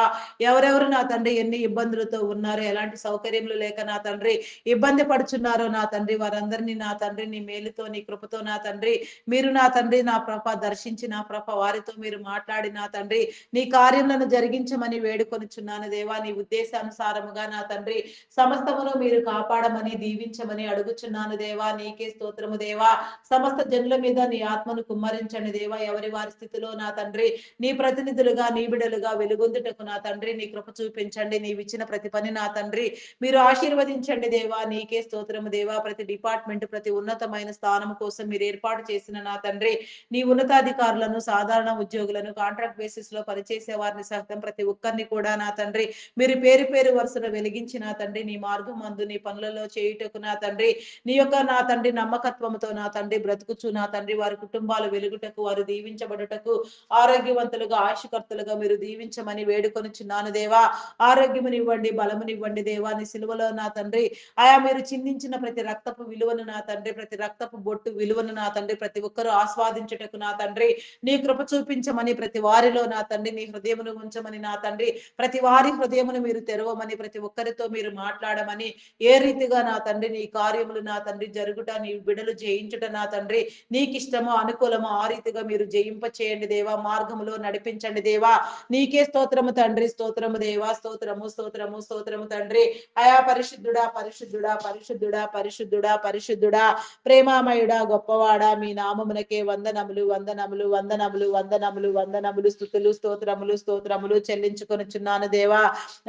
ఎవరెవరు నా తండ్రి ఎన్ని ఇబ్బందులతో ఉన్నారు, ఎలాంటి సౌకర్యములు లేక నా తండ్రి ఇబ్బంది పడుచున్నారో నా తండ్రి వారందరినీ నా తండ్రి నీ మేలుతో నీ కృపతో నా తండ్రి మీరు నా తండ్రి నా ప్రభ దర్శించి నా ప్రభ వారితో మీరు మాట్లాడి నా తండ్రి నీ కార్యములను జరిగించమని వేడుకొనుచున్నాను దేవా. నీ ఉద్దేశానుసారముగా నా తండ్రి సమస్తమును మీరు కాపాడమని దీవించమని అడుగుచున్నాను దేవా. నీకే స్తోత్రము దేవా. సమస్త జనుల మీద నీ ఆత్మను కుమ్మరించండి దేవా. ఎవరి వారి స్థితిలో నా తండ్రి నీ ప్రతినిధులుగా, నీ బిడలుగా వెలుగొందుటకు నా తండ్రి నీ కృప చూపించండి. నీవిచ్చిన ప్రతి పని నా తండ్రి మీరు ఆశీర్వదించండి దేవా. నీకే స్తోత్రము దేవా. ప్రతి డిపార్ట్మెంట్, ప్రతి ఉన్నతమైన స్థానం కోసం మీరు ఏర్పాటు చేసిన నా తండ్రి నీ ఉన్నతాధికారులను, సాధారణ ఉద్యోగులను, కాంట్రాక్ట్ బేసిస్ లో పనిచేసే వారిని సహితం ప్రతి ఒక్కరిని కూడా నా తండ్రి మీరు పేరు పేరు వరుసను వెలిగించి నా తండ్రి నీ మార్గం మందు నీ పనులలో చేయుటకు నా తండ్రి నీ యొక్క నా తండ్రి నమ్మకత్వముతో నా తండ్రి బ్రతుకుచు నా తండ్రి వారి కుటుంబాలు వెలుగుటకు, వారు దీవించబడుటకు, ఆరోగ్యవంతులుగా, ఆశకర్తలుగా మీరు దీవించమని వేడుకొనుచున్నాను దేవా. ఆరోగ్యమునివ్వండి, బలమునివ్వండి దేవా. నీ సిలువలో నా తండ్రి ఆయా మీరు చిందించిన ప్రతి రక్తపు విలువను నా తండ్రి, ప్రతి రక్తపు బొట్టు విలువను నా తండ్రి ప్రతి ఒక్కరూ ఆస్వాదించుటకు నా తండ్రి నీ కృప చూపించమని, ప్రతి వారిలో నా తండ్రి నీ హృదయమును ఉంచమని నా తండ్రి ప్రతి వారి హృదయమును మీరు తెరవమని, ప్రతి ఒక్కరితో మీరు మాట్లాడమని, ఏ రీతిగా నా తండ్రి నీ కార్యములు నా తండ్రి జరుగుట, నీ బిడలు జయించుట నా తండ్రి నీకిష్టమో అనుకూలమో ఆ రీతిగా మీరు జయింప చేయండి దేవా. మార్గములో నడిపించండి దేవా. నీకే స్తోత్రము తండ్రి, స్తోత్రము దేవా. స్తోత్రము, స్తోత్రము, స్తోత్రము తండ్రి. అయా పరిశుద్ధుడా, పరిశుద్ధుడా, పరిశుద్ధుడా, పరిశుద్ధుడా, పరిశుద్ధుడా, ప్రేమామయుడా, గొప్పవాడా, మీ నామమునకే వందనములు, వందనములు, వందనములు, వందనములు, వందనములు, స్తుతులు, స్తోత్రములు, స్తోత్రములు చెల్లించుకొనుచున్నాను దేవా.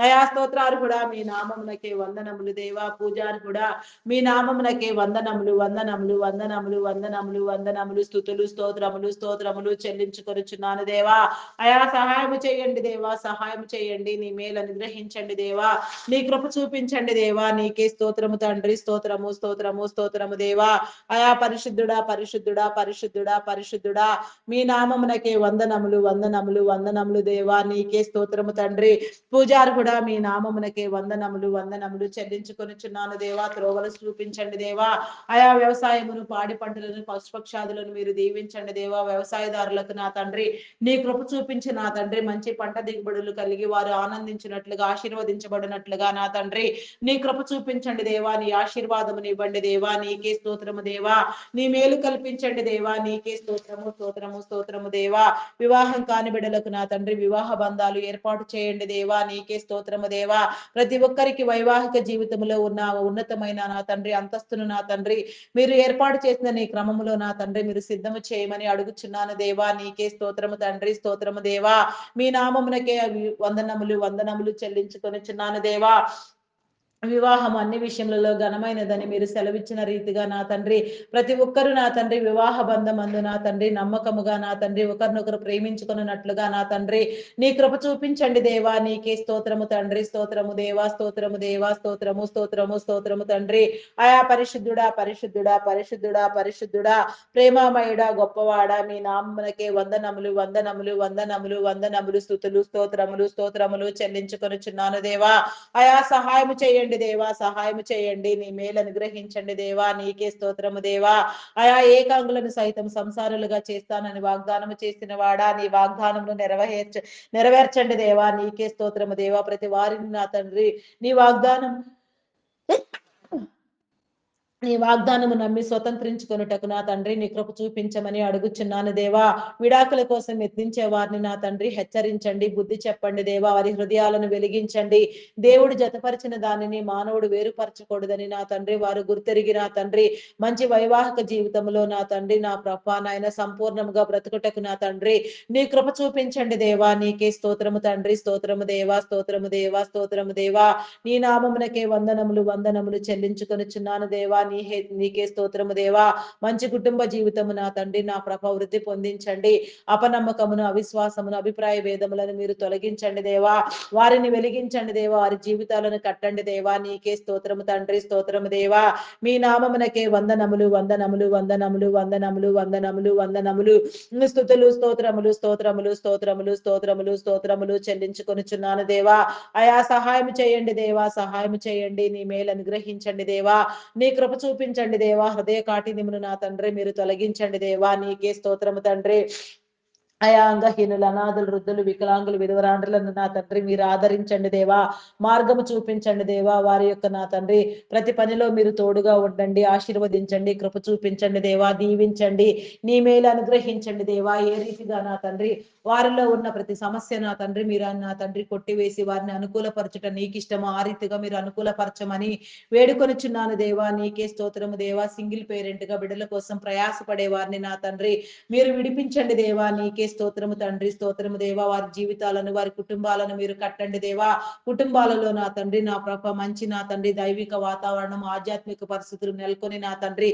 అయా స్తోత్రాలు కూడా మీ నామమునకే వందనములు దేవా. పూజారు కూడా మీ నామమునకే వందనములు, వందనములు, వందనములు, వందనములు, వందనములు, స్తుతులు, స్తోత్రములు, స్తోత్రములు చెల్లించుకొనుచున్నాను దేవా. అయా సహాయం చేయండి దేవా, సహాయం చేయండి. నీ మేలు అనుగ్రహించండి దేవా. నీ కృప చూపించండి దేవా. నీకే స్తోత్రము తండ్రి, స్తోత్రము, స్తోత్రము, స్తోత్రము దేవా. అయా పరిశుద్ధుడా, పరిశుద్ధుడా, పరిశుద్ధుడా, పరిశుద్ధుడా, మీ నామమునకే వందనములు, వందనములు, వందనములు దేవా. నీకే స్తోత్రము తండ్రి. పూజారు కూడా మీ నామమునకే వందనములు, వందనములు చెల్లించుకొనుచున్నాను దేవా. త్రోవలు చూపించండి దేవా. అయా వ్యవసాయమును, పాడి పంటలను, పశుపక్షాదులను మీరు దీవించండి దేవా. వ్యవసాయదారులకు నా తండ్రి నీ కృప చూపించి నా తండ్రి మంచి పంట దిగుబడులు కలిగి వారు ఆనందించినట్లుగా, ఆశీర్వదించబడినట్లుగా నా తండ్రి నీ కృప చూపించండి దేవా. నీ ఆశీర్వాదమును ఇవ్వండి దేవా. నీకే స్తోత్రము దేవా. నీ మేలు కల్పించండి దేవా. నీకే స్తోత్రము, స్తోత్రము, స్తోత్రము దేవా. వివాహం కాని బిడ్డలకు నా తండ్రి వివాహ బంధాలు ఏర్పాటు చేయండి దేవా. నీకే స్తోత్రము దేవా. ప్రతి ఒక్కరికి వైవాహిక జీవితంలో ఉన్న ఉన్నతమైన నా తండ్రి అంతస్తును నా తండ్రి మీరు ఏర్పాటు చేసిన నీ క్రమములో నా తండ్రి మీరు సిద్ధము చేయమని అడుగుచున్నాను దేవా. నీకే స్తోత్రము తండ్రి, స్తోత్రము దేవా. మీ నామమునకే వందనములు వందనములు చెల్లించుకొనిచున్నాను దేవా. వివాహం అన్ని విషయములలో ఘనమైనదని మీరు సెలవిచ్చిన రీతిగా నా తండ్రి ప్రతి ఒక్కరు నా తండ్రి వివాహ బంధమందు నా తండ్రి నమ్మకముగా నా తండ్రి ఒకరినొకరు ప్రేమించుకున్నట్లుగా నా తండ్రి నీ కృప చూపించండి దేవా. నీకే స్తోత్రము తండ్రి, స్తోత్రము దేవా, స్తోత్రము దేవా, స్తోత్రము, స్తోత్రము, స్తోత్రము తండ్రి. ఆయా పరిశుద్ధుడా, పరిశుద్ధుడా, పరిశుద్ధుడా, పరిశుద్ధుడా, ప్రేమామయుడా, గొప్పవాడా, మీ నామమునకే వందనములు వందనములు వందనములు వందనములు స్తుతులు స్తోత్రములు స్తోత్రములు చెల్లించుకొనుచున్నాను దేవా. అయా సహాయము చేయండి దేవా. సహాయము చేయండి. నీ మేలు అనుగ్రహించండి దేవా. నీకే స్తోత్రము దేవా. అయా ఏకాంగులను సైతం సంసారులుగా చేస్తానని వాగ్దానము చేసిన వాడా నీ వాగ్దానమును నెరవేర్చండి దేవా. నీకే స్తోత్రము దేవా. ప్రతి వారిని నా తండ్రి నీ వాగ్దానం నీ వాగ్దానము నమ్మి స్వతంత్రించుకొనుటకు నా తండ్రి నీ కృప చూపించమని అడుగుచున్నాను దేవా. విడాకుల కోసం యత్నించే వారిని నా తండ్రి హెచ్చరించండి, బుద్ధి చెప్పండి దేవా. వారి హృదయాలను వెలిగించండి. దేవుడు జతపరిచిన దానిని మానవుడు వేరుపరచకూడదని నా తండ్రి వారు గుర్తెరిగి నా తండ్రి మంచి వైవాహిక జీవితంలో నా తండ్రి నా ప్రభా నాయన సంపూర్ణముగా బ్రతుకుటకు నా తండ్రి నీ కృప చూపించండి దేవా. నీకే స్తోత్రము తండ్రి, స్తోత్రము దేవా, స్తోత్రము దేవా, స్తోత్రము దేవా. నీ నామమునకే వందనములు వందనములు చెల్లించుకొనుచున్నాను దేవా. నీకే స్తోత్రము దేవా. మంచి కుటుంబ జీవితము నా తండ్రి నా ప్రభ వృద్ధి పొందించండి. అపనమ్మకమును, అవిశ్వాసమును, అభిప్రాయ భేదములను మీరు తొలగించండి దేవా. వారిని వెలిగించండి దేవా. వారి జీవితాలను కట్టండి దేవా. నీకే స్తోత్రము తండ్రి, స్తోత్రము దేవా. మీ నామమునకే వందనములు వందనములు వందనములు వందనములు వందనములు వందనములు స్తుతులు స్తోత్రములు స్తోత్రములు స్తోత్రములు స్తోత్రములు స్తోత్రములు చెల్లించుకొనుచున్నాను దేవా. అయా సహాయం చేయండి దేవా. సహాయం చేయండి. నీ మేలు అనుగ్రహించండి దేవా. నీ కృప చూపించండి దేవా. హృదయ కాఠిన్యమును నా తండ్రి మీరు తొలగించండి దేవా. నీకే స్తోత్రము తండ్రి. అయా అంగహీనులు, అనాథులు, వృద్ధులు, వికలాంగులు, విధవరాండ్రులను నా తండ్రి మీరు ఆదరించండి దేవా. మార్గము చూపించండి దేవా. వారి యొక్క నా తండ్రి ప్రతి పనిలో మీరు తోడుగా ఉండండి, ఆశీర్వదించండి, కృప చూపించండి దేవా. దీవించండి. నీ మేలు అనుగ్రహించండి దేవా. ఏ రీతిగా నా తండ్రి వారిలో ఉన్న ప్రతి సమస్య నా తండ్రి మీరు నా తండ్రి కొట్టివేసి వారిని అనుకూలపరచుట నీకు ఇష్టము. ఆ రీతిగా మీరు అనుకూలపరచమని వేడుకొనుచున్నాను దేవా. నీకే స్తోత్రము దేవా. సింగిల్ పేరెంట్ గా బిడ్డల కోసం ప్రయాసపడే వారిని నా తండ్రి మీరు విడిపించండి దేవా. నీకే స్తోత్రము తండ్రి, స్తోత్రము దేవా. వారి జీవితాలను వారి కుటుంబాలను మీరు కట్టండి దేవా. కుటుంబాలలో నా తండ్రి నా ప్రభ మంచి నా తండ్రి దైవిక వాతావరణం, ఆధ్యాత్మిక పరిస్థితులు నెలకొని నా తండ్రి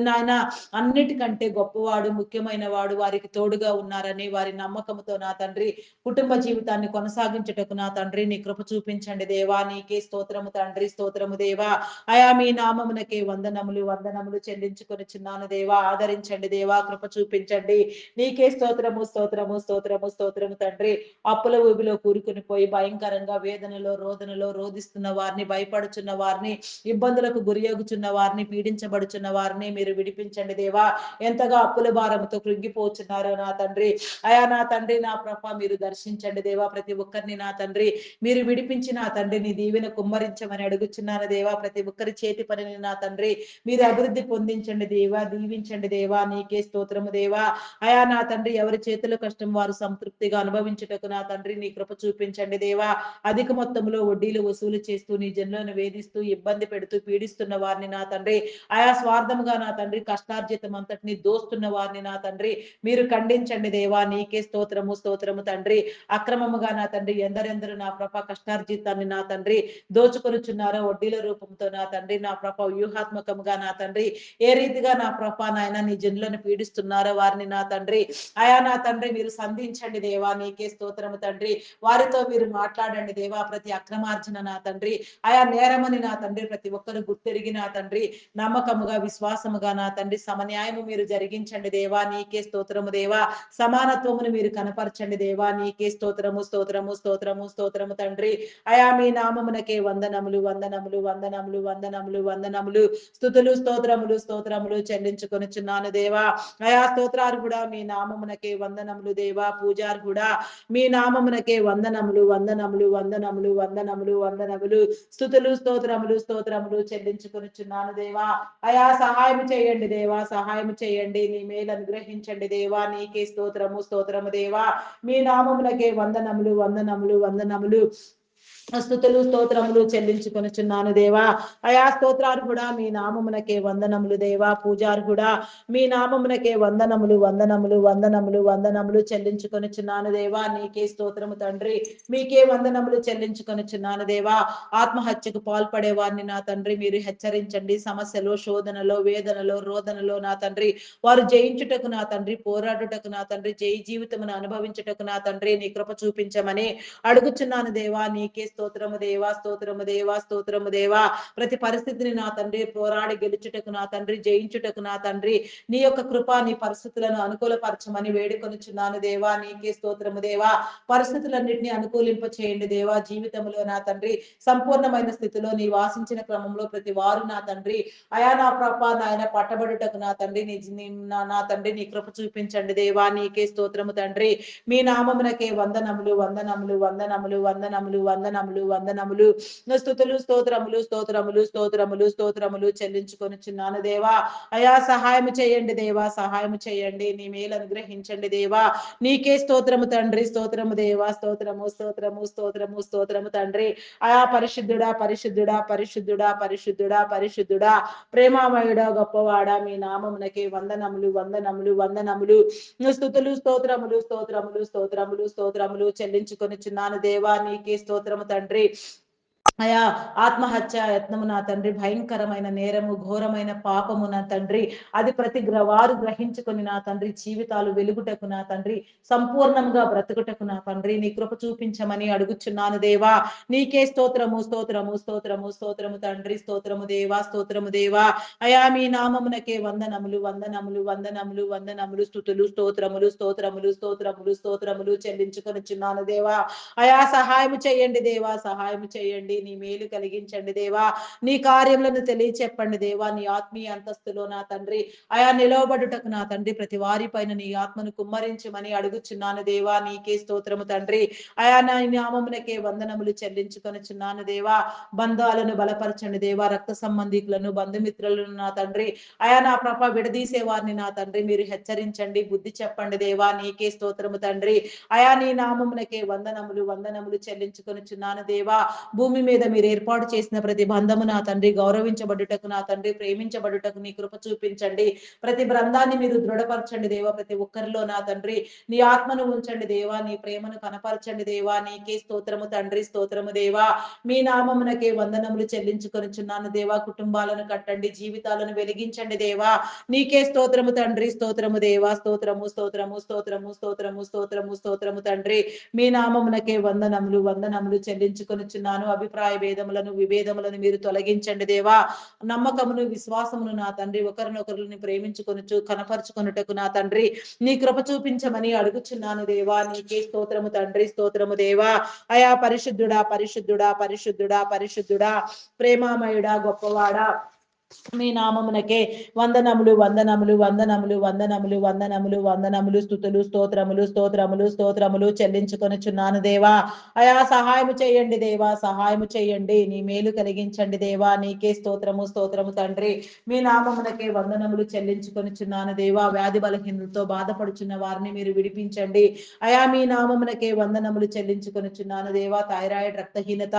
నాయన అన్నిటికంటే గొప్పవాడు, ముఖ్యమైన వాడు వారికి తోడుగా ఉన్నారని వారి నమ్మకంతో నా తండ్రి కుటుంబ జీవితాన్ని కొనసాగించుటకు నా తండ్రి నీ కృప చూపించండి దేవా. నీకే స్తోత్రము తండ్రి, స్తోత్రము దేవా. అయా మీ నామమునకే వందనములు వందనములు చెల్లించుకొని చిన్నాను దేవా. ఆదరించండి దేవా. కృప చూపించండి. నీకే స్తోత్రము స్తోత్రము స్తోత్రము స్తోత్రము తండ్రి. అప్పుల ఊబిలో కూరుకుని పోయి భయంకరంగా వేదనలో రోదనలో రోధిస్తున్న వారిని, భయపడుచున్న వారిని, ఇబ్బందులకు గురియగుచున్న వారిని, పీడించబడుచున్న వారిని మీరు విడిపించండి దేవా. ఎంతగా అప్పుల భారంతో కృంగిపోచున్నారో నా తండ్రి అయా నా తండ్రి నా ప్రభ మీరు దర్శించండి దేవా. ప్రతి ఒక్కరిని నా తండ్రి మీరు విడిపించి నా తండ్రి నీ దీవెన కుమ్మరించమని అడుగుచున్నాను దేవా. ప్రతి ఒక్కరి చేతి పనిని నా తండ్రి మీరు అభివృద్ధి పొందించండి దేవా. దీవించండి దేవా. నీకే స్తోత్రము దేవా. అయా నా తండ్రి ఎవరి చేతుల కష్టం వారు సంతృప్తిగా అనుభవించుటకు నా తండ్రి నీ కృప చూపించండి దేవా. అధిక మొత్తంలో వడ్డీలు వసూలు చేస్తూ నీ జనులను వేధిస్తూ ఇబ్బంది పెడుతూ పీడిస్తున్న వారిని నా తండ్రి ఆయా స్వార్థముగా నా తండ్రి కష్టార్జితం అంతటిని దోస్తున్న వారిని నా తండ్రి మీరు ఖండించండి దేవా. నీకే స్తోత్రము స్తోత్రము తండ్రి. అక్రమముగా నా తండ్రి ఎందరెందరు నా ప్రభ కష్టార్జితాన్ని నా తండ్రి దోచుకొనుచున్నారో వడ్డీల రూపంతో నా తండ్రి నా ప్రభ వ్యూహాత్మకముగా నా తండ్రి ఏ రీతిగా నా ప్రభ నాయన నీ జనులను పీడిస్తున్నారో వారిని నా తండ్రి అయా నా తండ్రి తండ్రి మీరు సంధించండి దేవా, నీకే స్తోత్రము తండ్రి. వారితో మీరు మాట్లాడండి దేవా. ప్రతి అక్రమార్జన నా తండ్రి, ఆయా నేరమని నా తండ్రి ప్రతి ఒక్కరు గుర్తెరిగి నా తండ్రి నమ్మకముగా విశ్వాసముగా నా తండ్రి సమన్యాయము మీరు జరిగించండి దేవా, నీకే స్తోత్రము దేవా. సమానత్వమును మీరు కనపరచండి దేవా, నీకే స్తోత్రము స్తోత్రము స్తోత్రము స్తోత్రము తండ్రి. అయా మీ నామమునకే వందనములు వందనములు వందనములు వందనములు వందనములు స్తుతులు స్తోత్రములు స్తోత్రములు చెల్లించుకొనుచున్నాను దేవా. అయా స్తోత్రాలు కూడా మీ నామమునకే వందనములు దేవా. పూజారు కూడా మీ నామమునకే వందనములు వందనములు వందనములు వందనములు వందనములు స్తుతులు స్తోత్రములు స్తోత్రములు చెల్లించుకొనుచున్నాను దేవా. అయా సహాయం చేయండి దేవా, సహాయం చేయండి. నీ మేలు అనుగ్రహించండి దేవా, నీకే స్తోత్రము స్తోత్రము దేవా. మీ నామమునకే వందనములు వందనములు వందనములు స్తుతులు స్తోత్రములు చెల్లించుకొనుచున్నాను దేవా. అయా స్తోత్రాలు కూడా మీ నామమునకే వందనములు దేవా. పూజారు కూడా మీ నామమునకే వందనములు వందనములు వందనములు వందనములు చెల్లించుకొనుచున్నాను దేవా, నీకే స్తోత్రము తండ్రి. మీకే వందనములు చెల్లించుకొనుచున్నాను దేవా. ఆత్మహత్యకు పాల్పడే వారిని నా తండ్రి మీరు హెచ్చరించండి. సమస్యలో, శోధనలో, వేదనలో, రోదనలో నా తండ్రి వారు జయించుటకు నా తండ్రి, పోరాడుటకు నా తండ్రి, జై జీవితమును అనుభవించుటకు నా తండ్రి నీ కృప చూపించమని అడుగుచున్నాను దేవా, నీకే స్తోత్రము దేవా, స్తోత్రము దేవా, స్తోత్రము దేవా. ప్రతి పరిస్థితిని నా తండ్రి పోరాడి గెలుచుటకు నా తండ్రి, జయించుటకు నా తండ్రి నీ యొక్క కృప, నీ పరిస్థితులను అనుకూలపరచమని వేడుకొనుచున్నాను దేవా, నీకే స్తోత్రము దేవా. పరిస్థితులన్నింటినీ అనుకూలింప చేయండి దేవా. జీవితంలో నా తండ్రి సంపూర్ణమైన స్థితిలో నీ వాసించిన క్రమంలో ప్రతి వారు నా తండ్రి అయా నా ప్రభ నాయన పట్టబడుటకు నా తండ్రి నా తండ్రి నీ కృప చూపించండి దేవా, నీకే స్తోత్రము తండ్రి. మీ నామమునకే వందనములు వందనములు వందనములు వందనములు వందనములు వందనములు స్తుతులు స్తోత్రములు స్తోత్రములు స్తోత్రములు స్తోత్రములు చెల్లించుకొనుచున్నాను దేవా. అయా సహాయం చేయండి దేవా, సహాయం చేయండి. నీ మేలు అనుగ్రహించండి దేవా, నీకే స్తోత్రము తండ్రి. స్తోత్రము దేవా, స్తోత్రము స్తోత్రము స్తోత్రము స్తోత్రము తండ్రి. అయా పరిశుద్ధుడా పరిశుద్ధుడా పరిశుద్ధుడా పరిశుద్ధుడా పరిశుద్ధుడా ప్రేమామయుడా గొప్పవాడా మీ నామమునకే వందనములు వందనములు వందనములు స్తుతులు స్తోత్రములు స్తోత్రములు స్తోత్రములు స్తోత్రములు చెల్లించుకొనుచున్నాను దేవా, నీకే స్తోత్రము తండ్రి. అయా ఆత్మహత్య యత్నము నా తండ్రి భయంకరమైన నేరము, ఘోరమైన పాపము నా తండ్రి. అది ప్రతి వారు గ్రహించుకొని నా తండ్రి జీవితాలు వెలుగుటకు నా తండ్రి సంపూర్ణంగా బ్రతుకుటకు నా తండ్రి నీ కృప చూపించమని అడుగుచున్నాను దేవా, నీకే స్తోత్రము స్తోత్రము స్తోత్రము స్తోత్రము తండ్రి. స్తోత్రము దేవా, స్తోత్రము దేవా. అయా మీ నామమునకే వందనములు వందనములు వందనములు వందనములు స్తుతులు స్తోత్రములు స్తోత్రములు స్తోత్రములు స్తోత్రములు చెల్లించుకొనుచున్నాను దేవా. అయా సహాయం చేయండి దేవా, సహాయం చేయండి. నీ మేలు కలిగించండి దేవా, నీ కార్యములను తెలియచెప్పండి దేవా. నీ ఆత్మీయ అంతస్తులో నా తండ్రి అయా నిలవబడుటకు నా తండ్రి ప్రతి వారి పైన నీ ఆత్మను కుమ్మరించమని అడుగుచున్నాను దేవా, నీకే స్తోత్రము తండ్రి. అయా నా నామమునకే వందనములు చెల్లించుకొనుచున్నాను దేవా. బంధాలను బలపరచండి దేవా. రక్త సంబంధికులను బంధుమిత్రులను నా తండ్రి అయా నా ప్రభ విడదీసే వారిని నా తండ్రి మీరు హెచ్చరించండి, బుద్ధి చెప్పండి దేవా, నీకే స్తోత్రము తండ్రి. అయా నీ నామమునకే వందనములు వందనములు చెల్లించుకొనుచున్నాను దేవా. భూమి మీద మీరు ఏర్పాటు చేసిన ప్రతి బంధము నా తండ్రి గౌరవించబడుటకు నా తండ్రి ప్రేమించబడుటకు నీ కృప చూపించండి. ప్రతి బృందాన్ని మీరు దృఢపరచండి దేవా. ప్రతి ఒక్కరిలో నా తండ్రి నీ ఆత్మను ఉంచండి దేవా, నీ ప్రేమను కనపరచండి దేవా, నీకే స్తోత్రము తండ్రి. స్తోత్రము దేవా. మీ నామమునకే వందనములు చెల్లించుకొనుచున్నాను దేవా. కుటుంబాలను కట్టండి, జీవితాలను వెలిగించండి దేవా, నీకే స్తోత్రము తండ్రి. స్తోత్రము దేవా, స్తోత్రము స్తోత్రము స్తోత్రము స్తోత్రము స్తోత్రము స్తోత్రము తండ్రి. మీ నామమునకే వందనములు వందనములు చెల్లించుకొనుచున్నాను. అభిప్రాయ భేదములను విభేదములను మీరు తొలగించండి దేవా. నమ్మకమును విశ్వాసమును నా తండ్రి ఒకరినొకరిని ప్రేమించుకొనుచు కనపరుచుకొనుటకు నా తండ్రి నీ కృప చూపించమని అడుగుచున్నాను దేవా, నీకే స్తోత్రము తండ్రి. స్తోత్రము దేవా. అయా పరిశుద్ధుడా పరిశుద్ధుడా పరిశుద్ధుడా పరిశుద్ధుడా ప్రేమామయుడా గొప్పవాడా మీ నామమునకే వందనములు వందనములు వందనములు వందనములు వందనములు వందనములు స్తుతులు స్తోత్రములు స్తోత్రములు స్తోత్రములు చెల్లించుకొనుచున్నాను దేవా. అయా సహాయము చేయండి దేవా, సహాయము చేయండి. నీ మేలు కలిగించండి దేవా, నీకే స్తోత్రము స్తోత్రము తండ్రి. మీ నామమునకే వందనములు చెల్లించుకొనుచున్నాను దేవా. వ్యాధి బలహీనతతో బాధపడుచున్న వారిని మీరు విడిపించండి. అయా మీ నామమునకే వందనములు చెల్లించుకొనుచున్నాను దేవా. థైరాయిడ్, రక్తహీనత,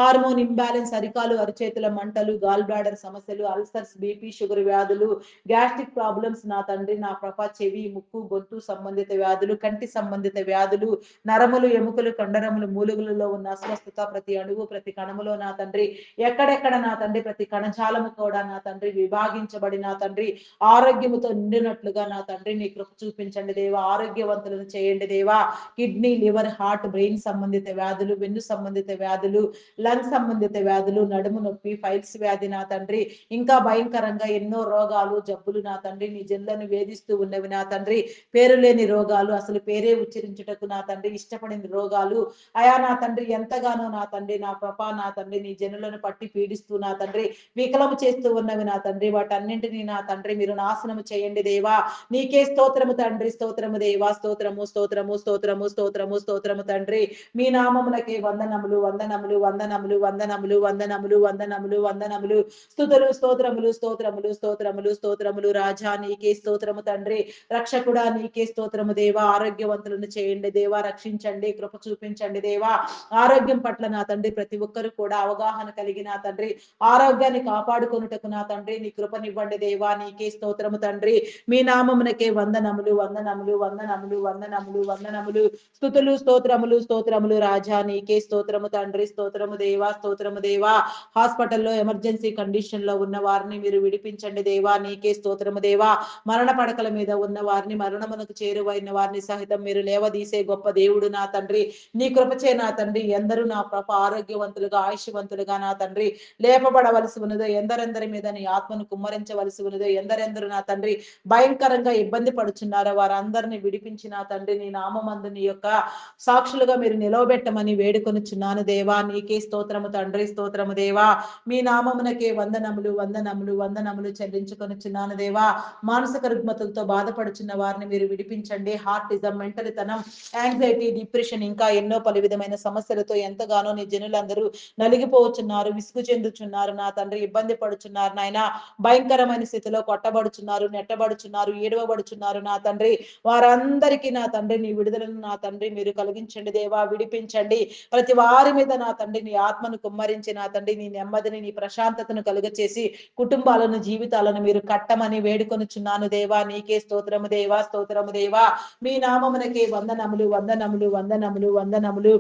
హార్మోన్ ఇంబ్యాలెన్స్, అరికాలు అరిచేతుల మంటలు, గాల్ బ్లాడర్ సమస్యలు, అల్సర్స్, బీపీ, షుగర్ వ్యాధులు, గ్యాస్ట్రిక్ ప్రాబ్లమ్స్ నా తండ్రి, నా ప్రభ చెవి, ముక్కు, గొంతు సంబంధిత వ్యాధులు, కంటి సంబంధిత వ్యాధులు, నరములు, ఎముకలు, కండరములు, మూలుగులలో ఉన్న అస్వస్థత, ప్రతి అణువు, ప్రతి కణములో నా తండ్రి, ఎక్కడెక్కడ నా తండ్రి ప్రతి కణజాలము కూడా నా తండ్రి విభాగించబడి నా తండ్రి ఆరోగ్యముతో నిండినట్లుగా నా తండ్రి నీ కృప చూపించండి దేవా. ఆరోగ్యవంతులను చేయండి దేవా. కిడ్నీ, లివర్, హార్ట్, బ్రెయిన్ సంబంధిత వ్యాధులు, వెన్ను సంబంధిత వ్యాధులు, లంగ్ సంబంధిత వ్యాధులు, నడుము నొప్పి, ఫైల్స్ వ్యాధి నా తండ్రి, ఇంకా భయంకరంగా ఎన్నో రోగాలు, జబ్బులు నా తండ్రి నీ జనులను వేధిస్తూ ఉన్నవి నా తండ్రి. పేరు లేని రోగాలు, అసలు పేరే ఉచ్చరించుటకు నా తండ్రి ఇష్టపడిన రోగాలు, అయా నా తండ్రి ఎంతగానో నా తండ్రి నా కృప నా తండ్రి నీ జనులను పట్టి పీడిస్తూ నా తండ్రి వికలము చేస్తూ ఉన్నవి నా తండ్రి. వాటన్నింటినీ నా తండ్రి మీరు నాశనము చేయండి దేవా. నీకే స్తోత్రము తండ్రి, స్తోత్రము దేవా, స్తోత్రము స్తోత్రము స్తోత్రము స్తోత్రము స్తోత్రము తండ్రి. మీ నామమునకే వందనములు వందనములు వందనములు వందనములు వందనములు వందనములు వందనములు. స్తుతులు స్తోత్రములు స్తోత్రములు స్తోత్రములు స్తోత్రములు. రాజా నీకే స్తోత్రము తండ్రి, రక్షకుడా నీకే స్తోత్రము దేవా. ఆరోగ్యవంతులను చేయండి దేవా, రక్షించండి, కృప చూపించండి దేవా. ఆరోగ్యం పట్ల నా తండ్రి ప్రతి ఒక్కరు కూడా అవగాహన కలిగి నా తండ్రి ఆరోగ్యాన్ని కాపాడుకొనుటకు నా తండ్రి నీ కృపనివ్వండి దేవా. నీకే స్తోత్రము తండ్రి. మీ నామమునకే వందనములు వందనములు వందనములు వందనములు వందనములు. స్తుతులు స్తోత్రములు స్తోత్రములు. రాజా నీకే స్తోత్రము తండ్రి, స్తోత్రము దేవా, స్తోత్రము దేవా. హాస్పిటల్లో ఎమర్జెన్సీ కండిషన్ లో ఉన్న వారిని మీరు విడిపించండి దేవా. నీకే స్తోత్రము దేవా. మరణ పడకల మీద ఉన్న వారిని, మరణమునకు చేరువైన వారిని సహితం మీరు లేవదీసే గొప్ప దేవుడు నా తండ్రి. నీ కృపచే నా తండ్రి ఎందరూ నా ప్రభ ఆరోగ్యవంతులుగా, ఆయుష్యవంతులుగా నా తండ్రి లేపబడవలసి ఉన్నదో, ఎందరెందరి మీద నీ ఆత్మను కుమ్మరించవలసి ఉన్నదో, ఎందరెందరు నా తండ్రి భయంకరంగా ఇబ్బంది పడుచున్నారో వారందరినీ విడిపించి నా తండ్రి నీ నామమందు నీ యొక్క సాక్షులుగా మీరు నిలవబెట్టమని వేడుకొనుచున్నాను దేవా. నీకే స్తోత్రము తండ్రి, స్తోత్రము దేవా. మీ నామమునకే వందనములు వందనములు వందనములు చెల్లించుకొనుచున్నాను దేవా. మానసిక రుగ్మతలతో బాధపడుచున్న వారిని మీరు విడిపించండి. హార్టిజం, మెంటలితనం, యాంగ్జైటీ, డిప్రెషన్, ఇంకా ఎన్నో పలు విధమైన సమస్యలతో ఎంతగానో నీ జనులందరూ నలిగిపోతున్నారు, విసుగు చెందుచున్నారు నా తండ్రి, ఇబ్బంది పడుచున్నారు నాయన. భయంకరమైన స్థితిలో కొట్టబడుచున్నారు, నెట్టబడుచున్నారు, ఏడవబడుచున్నారు నా తండ్రి. వారందరికీ నా తండ్రి నీ విడుదలను నా తండ్రి మీరు కలిగించండి దేవా. విడిపించండి ప్రతి వారి మీద నా తండ్రి నీ ఆత్మను కుమ్మరించి నా తండ్రి నీ నెమ్మదిని, నీ ప్రశాంతతను కలుగచేసి కుటుంబాలను, జీవితాలను మీరు కట్టమని వేడుకొనుచున్నాను దేవా. నీకే స్తోత్రము దేవా, స్తోత్రము దేవా. మీ నామమునకే వందనములు వందనములు వందనములు వందనములు.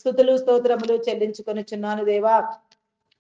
స్తుతులు స్తోత్రములు చెల్లించుకొనుచున్నాను దేవా.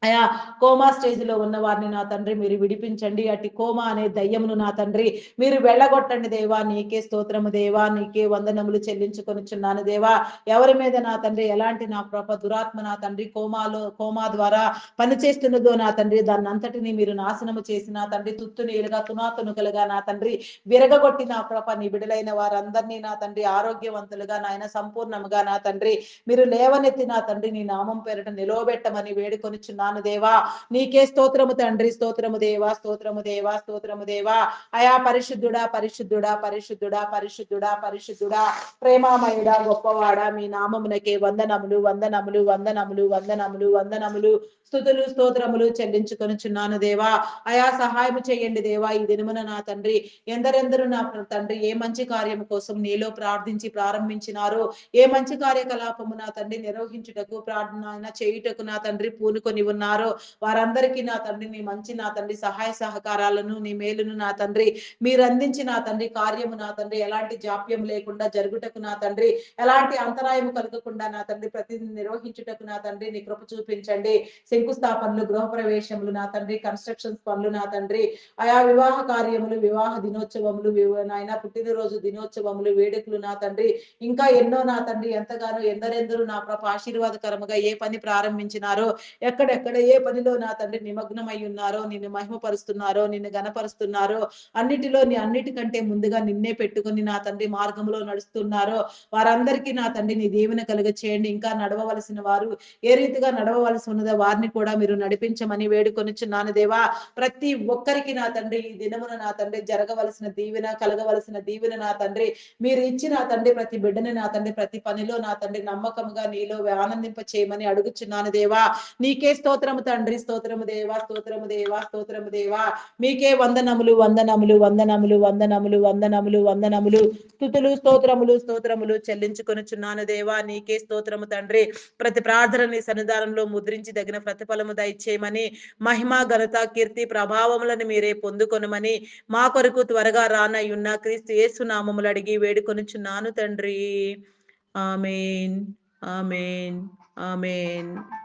అయా కోమా స్టేజ్ లో ఉన్న వారిని నా తండ్రి మీరు విడిపించండి. అటు కోమా అనే దయ్యమును నా తండ్రి మీరు వెళ్ళగొట్టండి దేవా. నీకే స్తోత్రము దేవా. నీకే వందనములు చెల్లించుకొనుచున్నాను దేవా. ఎవరి మీద నా తండ్రి ఎలాంటి నా ప్రభ దురాత్మ నా తండ్రి కోమా ద్వారా పనిచేస్తున్నదో నా తండ్రి దాన్ని అంతటిని మీరు నాశనము చేసి నా తండ్రి తుత్తునీలుగా, తునాతునుకలుగా నా తండ్రి విరగగొట్టి నా ప్రభ నీ బిడలైన వారందరినీ నా తండ్రి ఆరోగ్యవంతులుగా నాయన సంపూర్ణముగా నా తండ్రి మీరు లేవనెత్తి నా తండ్రి నీ నామం పేరిట నిలవబెట్టమని వేడుకొనుచున్నాను దేవా. నీకే స్తోత్రము తండ్రి, స్తోత్రము దేవా, స్తోత్రము దేవా, స్తోత్రము దేవా. అయా పరిశుద్ధుడా, పరిశుద్ధుడా, పరిశుద్ధుడా, పరిశుద్ధుడా, పరిశుద్ధుడా, ప్రేమామయుడా, గొప్పవాడా, మీ నామమునకే వందనములు వందనములు వందనములు వందనములు వందనములు. స్తుతులు స్తోత్రములు చెల్లించుకొనుచున్నాను దేవా. అయా సహాయం చేయండి దేవా. ఈ దినమున నా తండ్రి ఎందరెందరూ నా తండ్రి ఏ మంచి కార్యం కోసం నీలో ప్రార్థించి ప్రారంభించినారో, ఏ మంచి కార్యకలాపము నా తండ్రి నిర్వహించుటకు ప్రార్థన చేయుటకు నా తండ్రి పూనుకొని ఉన్నారో వారందరికీ నా తండ్రి నీ మంచి నా తండ్రి సహాయ సహకారాలను, నీ మేలును నా తండ్రి మీరు అందించి నా తండ్రి కార్యము నా తండ్రి ఎలాంటి జాప్యం లేకుండా జరుగుటకు నా తండ్రి ఎలాంటి అంతరాయము కలగకుండా నా తండ్రి ప్రతిదీ నిర్వహించుటకు నా తండ్రి నీ కృప చూపించండి. శంకుస్థాపనలు, గృహ ప్రవేశములు నా తండ్రి, కన్స్ట్రక్షన్స్ పనులు నా తండ్రి, ఆయా వివాహ కార్యములు, వివాహ దినోత్సవములు, నాయన పుట్టినరోజు దినోత్సవములు, వేడుకలు నా తండ్రి ఇంకా ఎన్నో నా తండ్రి ఎంతగానో ఎందరెందరూ నా ప్రభ ఆశీర్వాదకరముగా ఏ పని ప్రారంభించినారో, ఎక్కడెక్కడ ఏ పనిలో నా తండ్రి నిమగ్నమై ఉన్నారో, నిన్ను మహిమపరుస్తున్నారో, నిన్ను గణపరుస్తున్నారో, అన్నిటికంటే ముందుగా నిన్నే పెట్టుకుని నా తండ్రి మార్గంలో నడుస్తున్నారో వారందరికీ నా తండ్రి నీ దీవెన కలుగ చేయండి. ఇంకా నడవవలసిన వారు ఏ రీతిగా నడవవలసి ఉన్నదో వారిని కూడా మీరు నడిపించమని వేడుకొనుచున్నాను దేవా. ప్రతి ఒక్కరికి నా తండ్రి ఈ దినమున నా తండ్రి జరగవలసిన దీవెన, కలగవలసిన దీవెన నా తండ్రి మీరు ఇచ్చి నా తండ్రి ప్రతి బిడ్డని నా తండ్రి ప్రతి పనిలో నా తండ్రి నమ్మకముగా నీలో ఆనందింప చేయమని అడుగుచున్నాను దేవా. నీకే స్తోత్రం స్తోత్రము తండ్రి, స్తోత్రము దేవా, స్తోత్రము దేవా, స్తోత్రము దేవా. మీకే వందనములు, వందనములు, వందనములు, వందనములు, వందనములు, వందనములు. స్తుతులు, స్తోత్రములు, స్తోత్రములు చెల్లించుకొనుచున్నాను దేవా. నీకే స్తోత్రము తండ్రి. ప్రతి ప్రార్థన నీ సన్నిధానంలో ముద్రించి తగిన ప్రతిఫలము దయచేయమని, మహిమ, ఘనత, కీర్తి, ప్రభావములను మీరే పొందుకొనుమని, మా కొరకు త్వరగా రానయ్యున్న క్రీస్తు యేసు నామములు అడిగి వేడుకొనుచున్నాను తండ్రి. ఆమేన్. ఆమేన్. ఆమేన్.